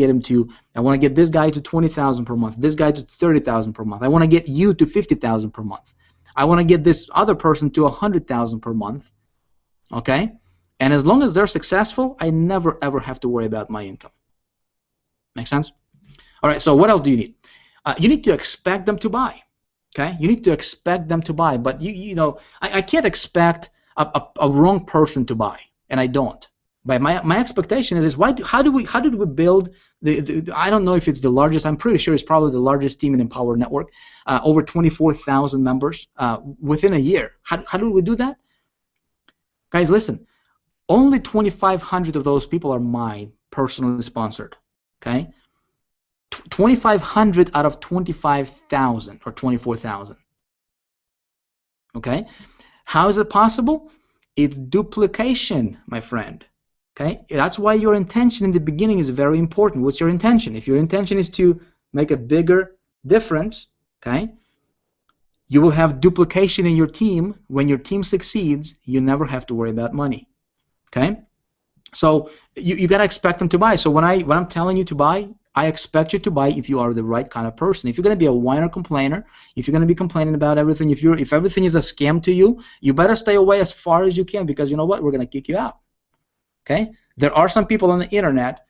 get this guy to 20,000 per month. This guy to 30,000 per month. I want to get you to 50,000 per month. I want to get this other person to 100,000 per month. Okay? And as long as they're successful, I never ever have to worry about my income. Make sense? All right. So what else do you need? You need to expect them to buy. Okay? You need to expect them to buy, but I can't expect a wrong person to buy. And I don't. But my expectation is how did we build the I don't know if it's the largest. I'm pretty sure it's probably the largest team in Empower Network. Over 24,000 members within a year. How do we do that? Guys, listen. Only 2,500 of those people are mine, personally sponsored. Okay. 2,500 out of 25,000 or 24,000. Okay. How is it possible? It's duplication, my friend. Okay? That's why your intention in the beginning is very important. What's your intention? If your intention is to make a bigger difference, okay, You will have duplication in your team. When your team succeeds, you never have to worry about money. Okay? So you gotta expect them to buy. So when I'm telling you to buy, I expect you to buy if you are the right kind of person. If you're gonna be a whiner complainer, if you're gonna be complaining about everything, if everything is a scam to you, you better stay away as far as you can, because you know what? We're gonna kick you out. Okay? There are some people on the internet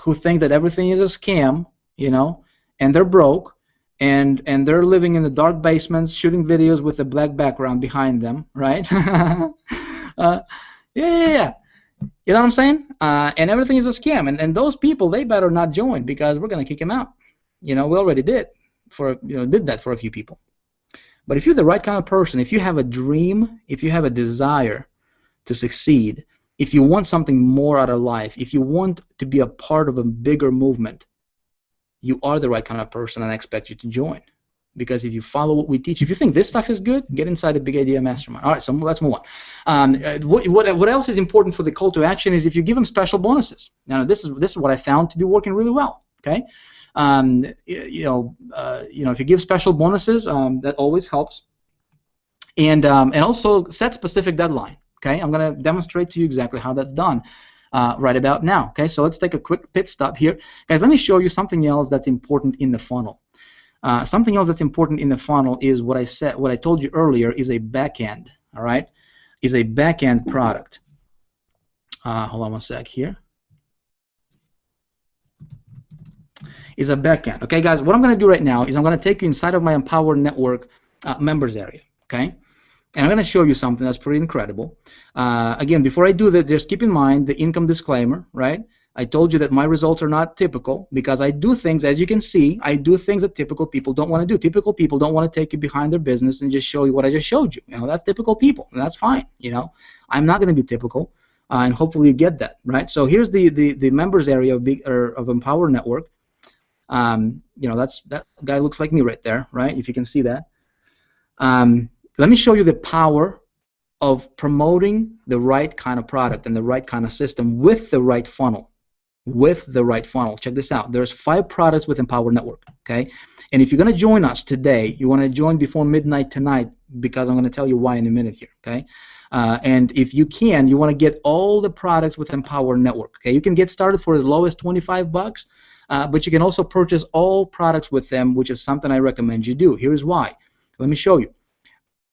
who think that everything is a scam, you know, and they're broke, and they're living in the dark basements, shooting videos with a black background behind them, right? Yeah. You know what I'm saying? And everything is a scam, and those people, they better not join, because we're gonna kick them out. You know, we already did that for a few people. But if you're the right kind of person, if you have a dream, if you have a desire to succeed, if you want something more out of life, if you want to be a part of a bigger movement, you are the right kind of person, and I expect you to join. Because if you follow what we teach, if you think this stuff is good, get inside the Big Idea Mastermind. All right, so let's move on. What else is important for the call to action is if you give them special bonuses. Now, this is what I found to be working really well. Okay, if you give special bonuses, that always helps. And also set specific deadline. Okay, I'm going to demonstrate to you exactly how that's done right about now. Okay, so let's take a quick pit stop here, guys. Let me show you something else that's important in the funnel. Something else that's important in the funnel is what I told you earlier is a backend. All right, is a backend product. Hold on one sec here. Is a backend. Okay, guys. What I'm going to do right now is I'm going to take you inside of my Empower Network members area. Okay. And I'm going to show you something that's pretty incredible. Again, before I do that, just keep in mind the income disclaimer, right? I told you that my results are not typical, because I do things, as you can see, I do things that typical people don't want to do. Typical people don't want to take you behind their business and just show you what I just showed you. You know, that's typical people, and that's fine. You know, I'm not going to be typical, and hopefully you get that, right? So here's the members area of Empower Network. You know, that guy looks like me right there, right? If you can see that. Let me show you the power of promoting the right kind of product and the right kind of system with the right funnel. With the right funnel. Check this out. There's 5 products with Empower Network. Okay, and if you're going to join us today, you want to join before midnight tonight, because I'm going to tell you why in a minute here. Okay, and if you can, you want to get all the products with Empower Network. Okay, you can get started for as low as $25, but you can also purchase all products with them, which is something I recommend you do. Here's why. Let me show you.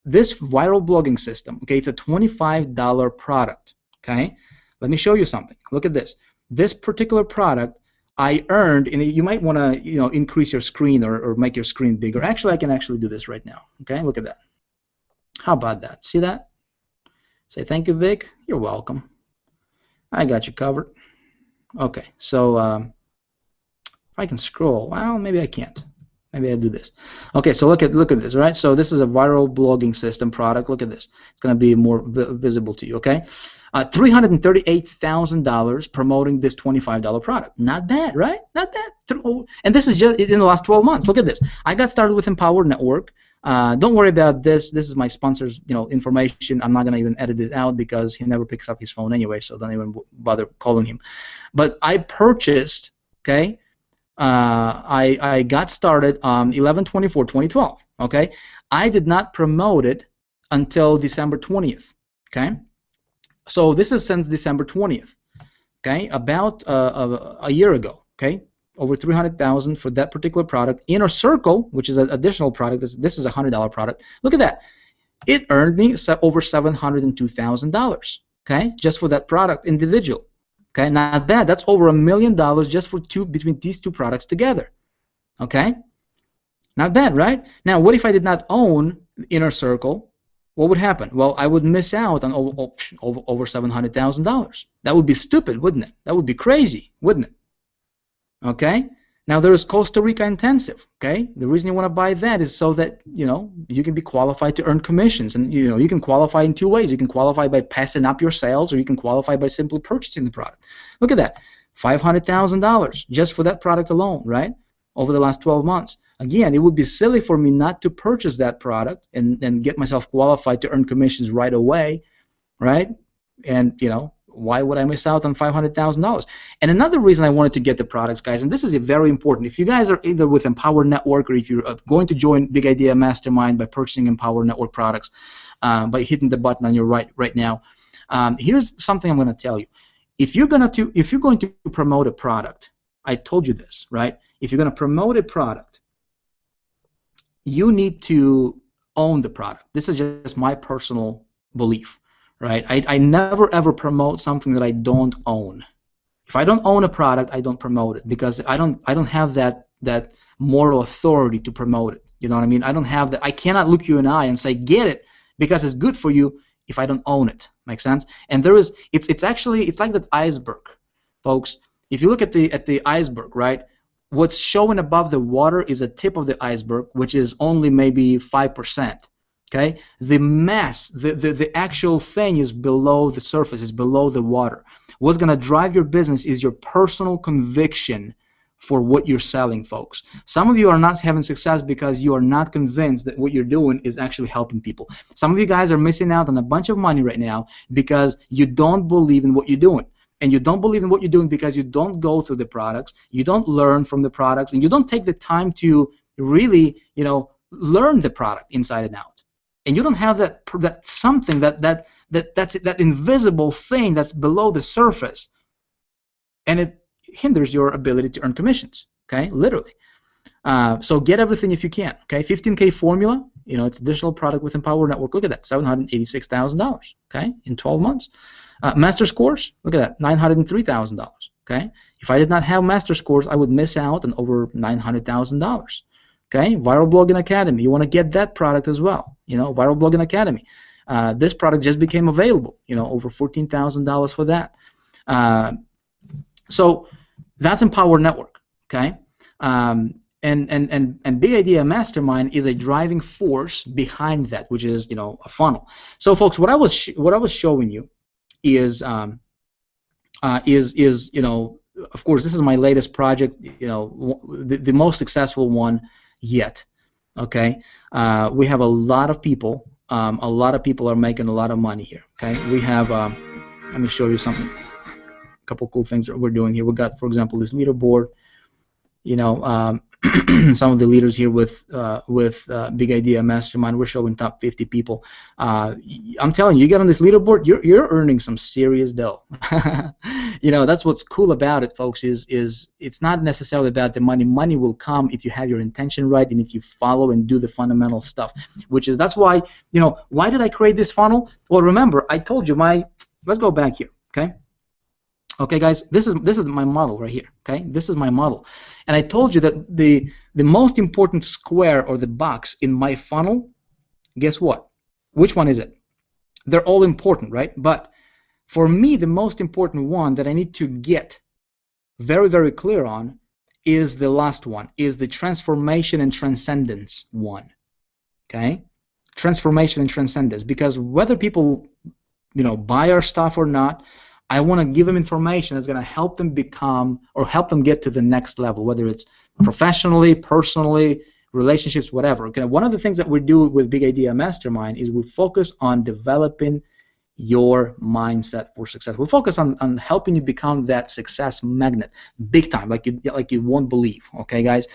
This viral blogging system, okay, it's a $25 product, okay? Let me show you something. Look at this. This particular product I earned, and you might want to, you know, increase your screen or make your screen bigger. Actually, I can actually do this right now, okay? Look at that. How about that? See that? Say thank you, Vic. You're welcome. I got you covered. Okay, so if I can scroll, well, maybe I can't. Maybe I do this. Okay, so look at this, right? So this is a viral blogging system product. Look at this. It's going to be more visible to you, okay? $338,000 promoting this $25 product. Not bad, right? Not bad. And this is just in the last 12 months. Look at this. I got started with Empower Network. Don't worry about this. This is my sponsor's, you know, information. I'm not going to even edit it out because he never picks up his phone anyway, so don't even bother calling him. But I purchased, okay? I got started on 11/24/2012. Okay, I did not promote it until December 20th. Okay, so this is since December 20th. Okay, about a year ago. Okay, over 300,000 for that particular product. Inner Circle, which is an additional product. This is a $100 product. Look at that. It earned me over $702,000. Okay, just for that product individual. Okay, not bad. That's over $1 million just for between these 2 products together. Okay, not bad, right? Now, what if I did not own Inner Circle? What would happen? Well, I would miss out on over $700,000. That would be stupid, wouldn't it? That would be crazy, wouldn't it? Okay. Now there is Costa Rica Intensive. Okay, the reason you want to buy that is so that, you know, you can be qualified to earn commissions, and you know you can qualify in 2 ways. You can qualify by passing up your sales, or you can qualify by simply purchasing the product. Look at that, $500,000 just for that product alone, right? Over the last 12 months. Again, it would be silly for me not to purchase that product and get myself qualified to earn commissions right away, right? And you know, why would I miss out on $500,000? And another reason I wanted to get the products, guys, and this is very important. If you guys are either with Empower Network or if you're going to join Big Idea Mastermind by purchasing Empower Network products, by hitting the button on your right now, here's something I'm going to tell you. If you're going to promote a product, I told you this, right? If you're going to promote a product, you need to own the product. This is just my personal belief, right? I never ever promote something that I don't own. If I don't own a product, I don't promote it because I don't have that moral authority to promote it. You know what I mean? I don't have that. I cannot look you in the eye and say get it because it's good for you if I don't own it. Make sense? And there is it's like that iceberg, folks. If you look at the iceberg, right? What's showing above the water is a tip of the iceberg, which is only maybe 5%. Okay, the mass, the actual thing is below the surface, is below the water. What's gonna drive your business is your personal conviction for what you're selling, folks. Some of you are not having success because you are not convinced that what you're doing is actually helping people. Some of you guys are missing out on a bunch of money right now because you don't believe in what you're doing. And you don't believe in what you're doing because you don't go through the products, you don't learn from the products, and you don't take the time to really, learn the product inside and out. And you don't have that something that's that invisible thing that's below the surface, and it hinders your ability to earn commissions. Okay, literally. So get everything if you can. Okay, 15K formula. It's additional product with Empower Network. Look at that, $786,000. Okay, in 12 months. Master's course, look at that, $903,000. Okay, if I did not have Master's course, I would miss out on over $900,000. Okay, Viral Blogging Academy, you want to get that product as well. Viral Blogging Academy. This product just became available. Over $14,000 for that. So that's Empower Network. Okay, and Big Idea Mastermind is a driving force behind that, which is a funnel. So folks, what I was showing you is of course this is my latest project, the most successful one yet. Okay, we have a lot of people are making a lot of money here. Okay, we have let me show you something, a couple cool things that we're doing here. We got, for example, this leaderboard. Some of the leaders here with Big Idea Mastermind, we're showing top 50 people. I'm telling you, you get on this leaderboard, you're earning some serious dough. That's what's cool about it, folks. Is it's not necessarily about the money. Money will come if you have your intention right and if you follow and do the fundamental stuff. That's why why did I create this funnel? Well, remember I told you let's go back here. Okay. Okay, guys, this is my model right here. Okay, this is my model, and I told you that the most important square or the box in my funnel. Guess what? Which one is it? They're all important, right? But for me, the most important one that I need to get very, very clear on is the last one. Is the transformation and transcendence one. Okay, transformation and transcendence, because whether people buy our stuff or not, I want to give them information that's going to help them become or help them get to the next level, whether it's professionally, personally, relationships, whatever. Okay, one of the things that we do with Big Idea Mastermind is we focus on developing your mindset for success. We focus on helping you become that success magnet, big time, like you won't believe. Okay, guys,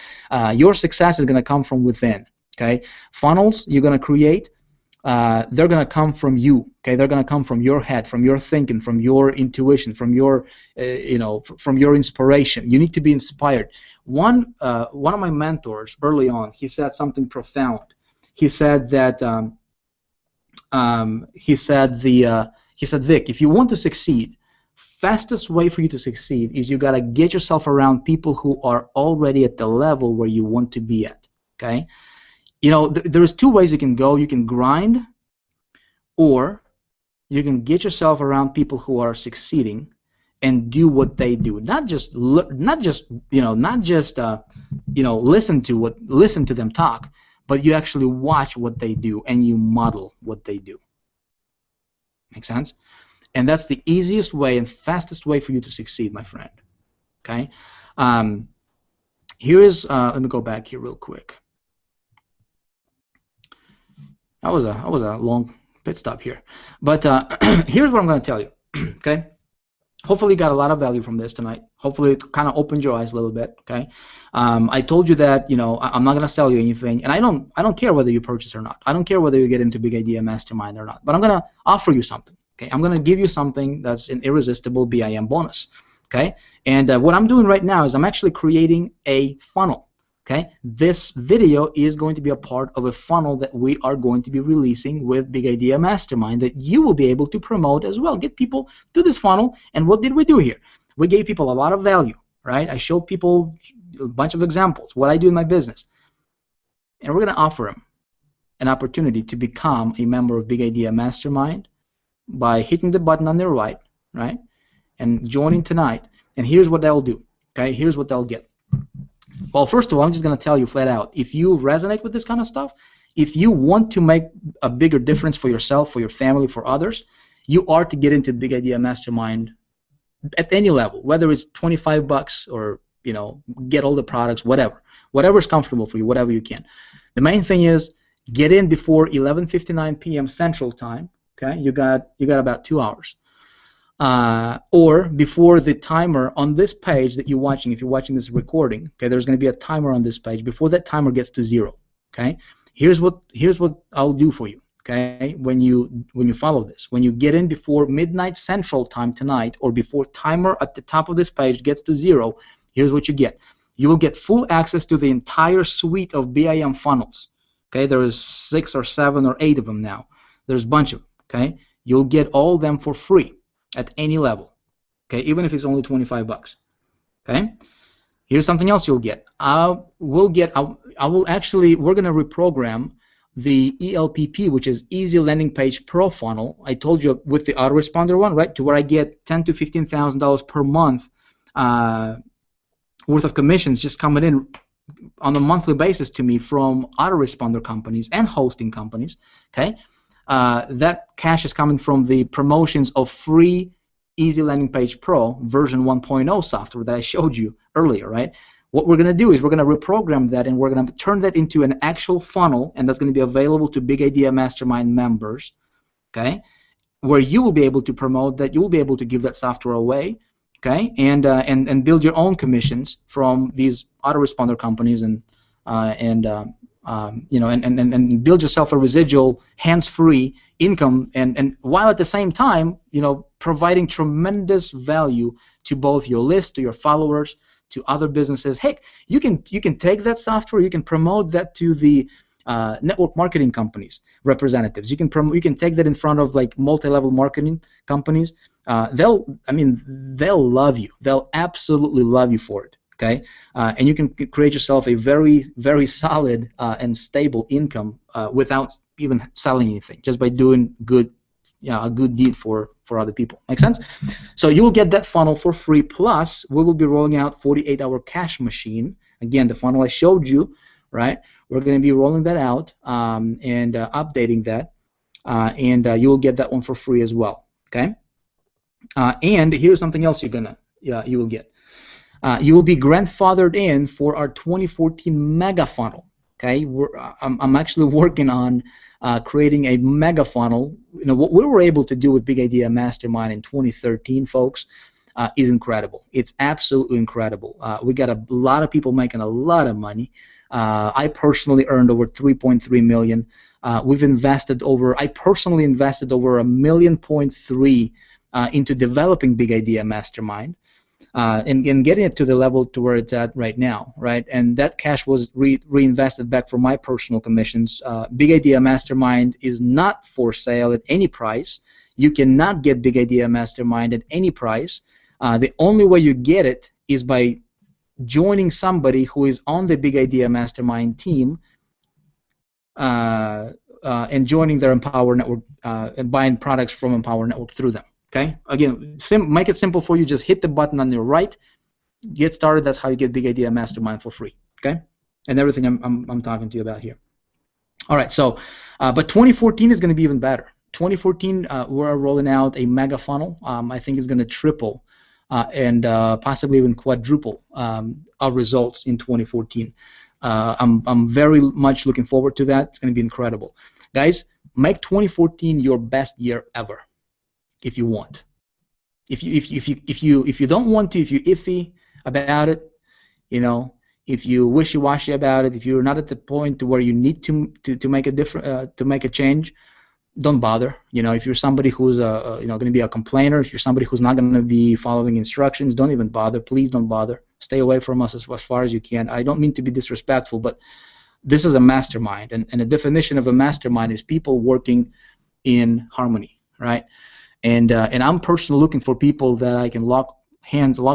your success is going to come from within. Okay, funnels you're going to create. They're going to come from you. Okay, they're going to come from your head, from your thinking, from your intuition, from your, from your inspiration. You need to be inspired. One of my mentors early on, he said something profound. He said that he said, Vic, if you want to succeed, fastest way for you to succeed is you got to get yourself around people who are already at the level where you want to be at. Okay. There's two ways you can go. You can grind, or you can get yourself around people who are succeeding and do what they do. Not just listen to them talk, but you actually watch what they do and you model what they do. Make sense? And that's the easiest way and fastest way for you to succeed, my friend. Okay. Here is. Let me go back here real quick. That was a long pit stop here, but here's what I'm going to tell you. Okay, hopefully you got a lot of value from this tonight. Hopefully it kind of opened your eyes a little bit. Okay, I told you that, you know, I'm not gonna sell you anything, and I don't care whether you purchase or not. I don't care whether you get into Big Idea Mastermind or not. But I'm gonna offer you something. Okay, I'm gonna give you something that's an irresistible BIM bonus. Okay, and what I'm doing right now is I'm actually creating a funnel. Okay, this video is going to be a part of a funnel that we are going to be releasing with Big Idea Mastermind that you will be able to promote as well. Get people to this funnel. And what did we do here? We gave people a lot of value, right? I showed people a bunch of examples, what I do in my business. And we're going to offer them an opportunity to become a member of Big Idea Mastermind by hitting the button on their right, and joining tonight. And here's what they'll do. Okay, here's what they'll get. Well, first of all, I'm just going to tell you flat out, if you resonate with this kind of stuff, if you want to make a bigger difference for yourself, for your family, for others, you are to get into Big Idea Mastermind at any level, whether it's 25 bucks or, you know, get all the products, whatever is comfortable for you, whatever you can. The main thing is get in before 11:59 p.m. Central Time. Okay, you got about 2 hours. Or before the timer on this page that you're watching, if you're watching this recording, okay, there's going to be a timer on this page. Before that timer gets to 0, okay, here's what I'll do for you, okay, when you follow this. When you get in before midnight Central Time tonight, or before timer at the top of this page gets to 0, here's what you get. You will get full access to the entire suite of BIM funnels. Okay, there's 6 or 7 or 8 of them now. There's a bunch of them. Okay, you'll get all of them for free at any level, okay, even if it's only 25 bucks. Okay, here's something else you'll get. We're going to reprogram the ELPP, which is Easy Landing Page Pro funnel. I told you with the autoresponder one, right, to where I get $10,000 to $15,000 per month worth of commissions just coming in on a monthly basis to me from autoresponder companies and hosting companies. Okay. That cash is coming from the promotions of free Easy Landing Page Pro version 1.0 software that I showed you earlier, right? What we're going to do is we're going to reprogram that, and we're going to turn that into an actual funnel, and that's going to be available to Big Idea Mastermind members, okay, where you will be able to promote that, you will be able to give that software away, okay, and build your own commissions from these autoresponder companies and you know, and build yourself a residual hands-free income, and while at the same time, you know, providing tremendous value to both your list, to your followers, to other businesses. Heck, you can take that software, you can promote that to the network marketing companies representatives. You can take that in front of like multi-level marketing companies. They'll love you. They'll absolutely love you for it. Okay, and you can create yourself a very, very solid and stable income without even selling anything, just by doing good, you know, a good deed for other people. Make sense? So you will get that funnel for free. Plus, we will be rolling out 48-hour cash machine. Again, the funnel I showed you, right? We're going to be rolling that out and updating that, and you will get that one for free as well. Okay, and here's something else you will get. You will be grandfathered in for our 2014 mega funnel. Okay, I'm actually working on creating a mega funnel. You know, what we were able to do with Big Idea Mastermind in 2013, folks, is incredible. It's absolutely incredible. We got a lot of people making a lot of money. I personally earned over $3.3 million. I personally invested over $1.3 million into developing Big Idea Mastermind. And getting it to the level to where it's at right now, right? And that cash was reinvested back from my personal commissions. Big Idea Mastermind is not for sale at any price. You cannot get Big Idea Mastermind at any price. The only way you get it is by joining somebody who is on the Big Idea Mastermind team and joining their Empower Network and buying products from Empower Network through them. Okay. Again, make it simple for you. Just hit the button on your right, get started. That's how you get Big Idea Mastermind for free. Okay, and everything I'm talking to you about here. All right. So, but 2014 is going to be even better. 2014, we're rolling out a mega funnel. I think it's going to triple and possibly even quadruple our results in 2014. I'm very much looking forward to that. It's going to be incredible, guys. Make 2014 your best year ever, if you want. If you don't want to, if you're iffy about it, you know, if you wishy-washy about it, if you're not at the point to where you need to make a to make a change, don't bother. You know, if you're somebody who's going to be a complainer, if you're somebody who's not going to be following instructions, don't even bother. Please don't bother. Stay away from us as far as you can. I don't mean to be disrespectful, but this is a mastermind, and the definition of a mastermind is people working in harmony, right? And I'm personally looking for people that I can lock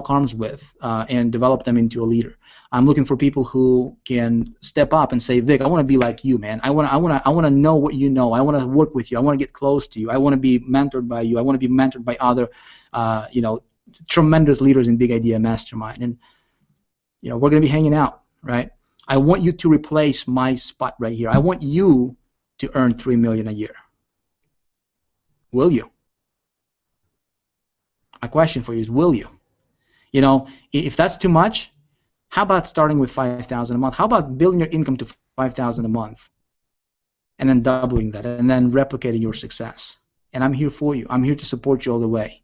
arms with, and develop them into a leader. I'm looking for people who can step up and say, Vic, I want to be like you, man. I want to know what you know. I want to work with you. I want to get close to you. I want to be mentored by you. I want to be mentored by other, tremendous leaders in Big Idea Mastermind. And we're going to be hanging out, right? I want you to replace my spot right here. I want you to earn $3 million a year. Will you? My question for you is, will you? If that's too much, how about starting with $5,000 a month? How about building your income to $5,000 a month, and then doubling that, and then replicating your success? And I'm here for you. I'm here to support you all the way,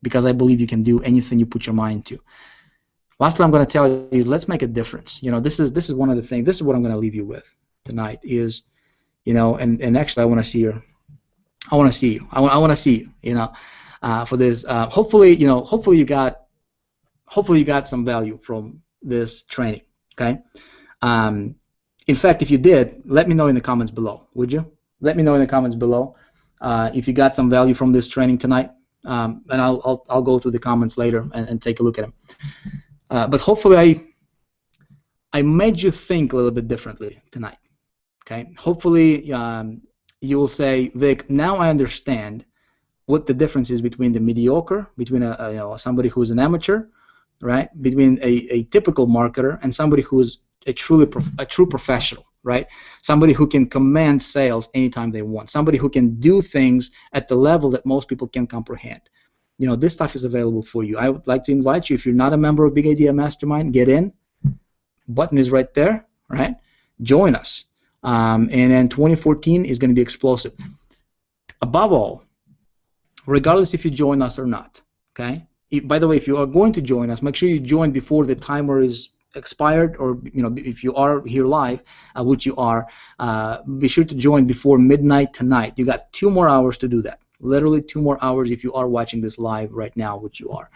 because I believe you can do anything you put your mind to. Lastly, I'm going to tell you is, let's make a difference. This is one of the things. This is what I'm going to leave you with tonight. Is, and actually, I want to see you. I want to see you. I want to see you. For this. Hopefully you got some value from this training. Okay. In fact, if you did, let me know in the comments below. Would you? Let me know in the comments below if you got some value from this training tonight, and I'll go through the comments later and take a look at them. But hopefully I made you think a little bit differently tonight. Okay. Hopefully you will say, Vic, now I understand what the difference is between the mediocre, between somebody who's an amateur, right? Between a typical marketer and somebody who's a true professional, right? Somebody who can command sales anytime they want. Somebody who can do things at the level that most people can comprehend. This stuff is available for you. I would like to invite you, if you're not a member of Big Idea Mastermind, get in. Button is right there, right? Join us. And then 2014 is going to be explosive. Above all, regardless if you join us or not, okay? By the way, if you are going to join us, make sure you join before the timer is expired, or if you are here live, which you are, be sure to join before midnight tonight. You got 2 more hours to do that. Literally 2 more hours if you are watching this live right now, which you are,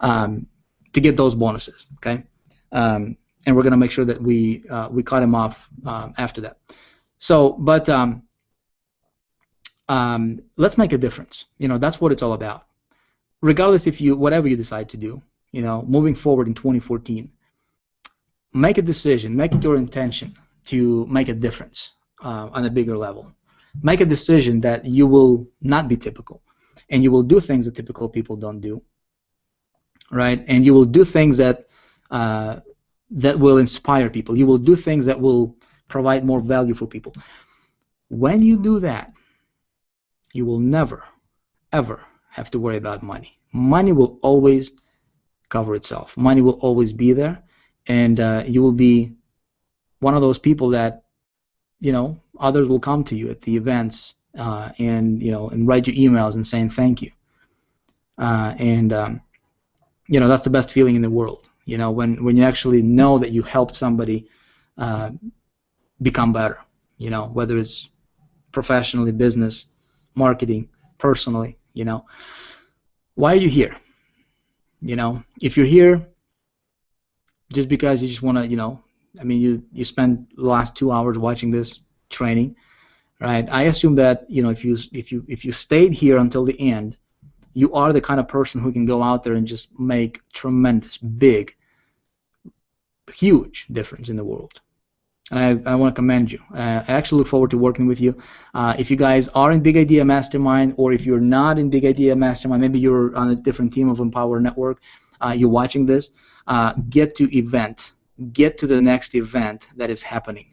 to get those bonuses, okay? And we're going to make sure that we cut them off after that. So, but let's make a difference. That's what it's all about. Regardless whatever you decide to do, moving forward in 2014, make a decision, make it your intention to make a difference on a bigger level. Make a decision that you will not be typical, and you will do things that typical people don't do, right? And you will do things that that will inspire people. You will do things that will provide more value for people. When you do that, you will never, ever have to worry about money. Money will always cover itself. Money will always be there, and you will be one of those people that, others will come to you at the events and write you emails and saying thank you. That's the best feeling in the world. When you actually know that you helped somebody become better. Whether it's professionally, business, marketing, personally. Why are you here? If you're here just because you just want to, you spent the last 2 hours watching this training, right? I assume that if you stayed here until the end, you are the kind of person who can go out there and just make tremendous, big, huge difference in the world. And I want to commend you. I actually look forward to working with you. If you guys are in Big Idea Mastermind, or if you're not in Big Idea Mastermind, maybe you're on a different team of Empower Network, you're watching this, get to the next event that is happening.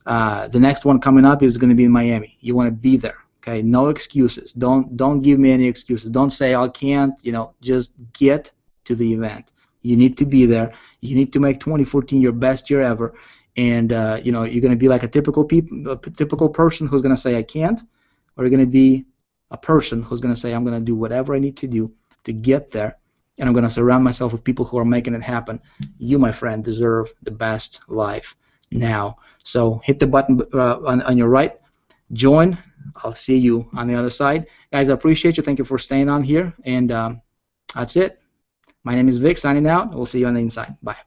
The next one coming up is going to be in Miami. You want to be there. Okay, no excuses. Don't give me any excuses. Don't say I can't. Just get to the event. You need to be there. You need to make 2014 your best year ever. And you're going to be like a typical person who's going to say I can't, or you're going to be a person who's going to say I'm going to do whatever I need to do to get there, and I'm going to surround myself with people who are making it happen. You, my friend, deserve the best life now. So hit the button on your right, join. I'll see you on the other side. Guys, I appreciate you. Thank you for staying on here, and that's it. My name is Vic, signing out. We'll see you on the inside. Bye.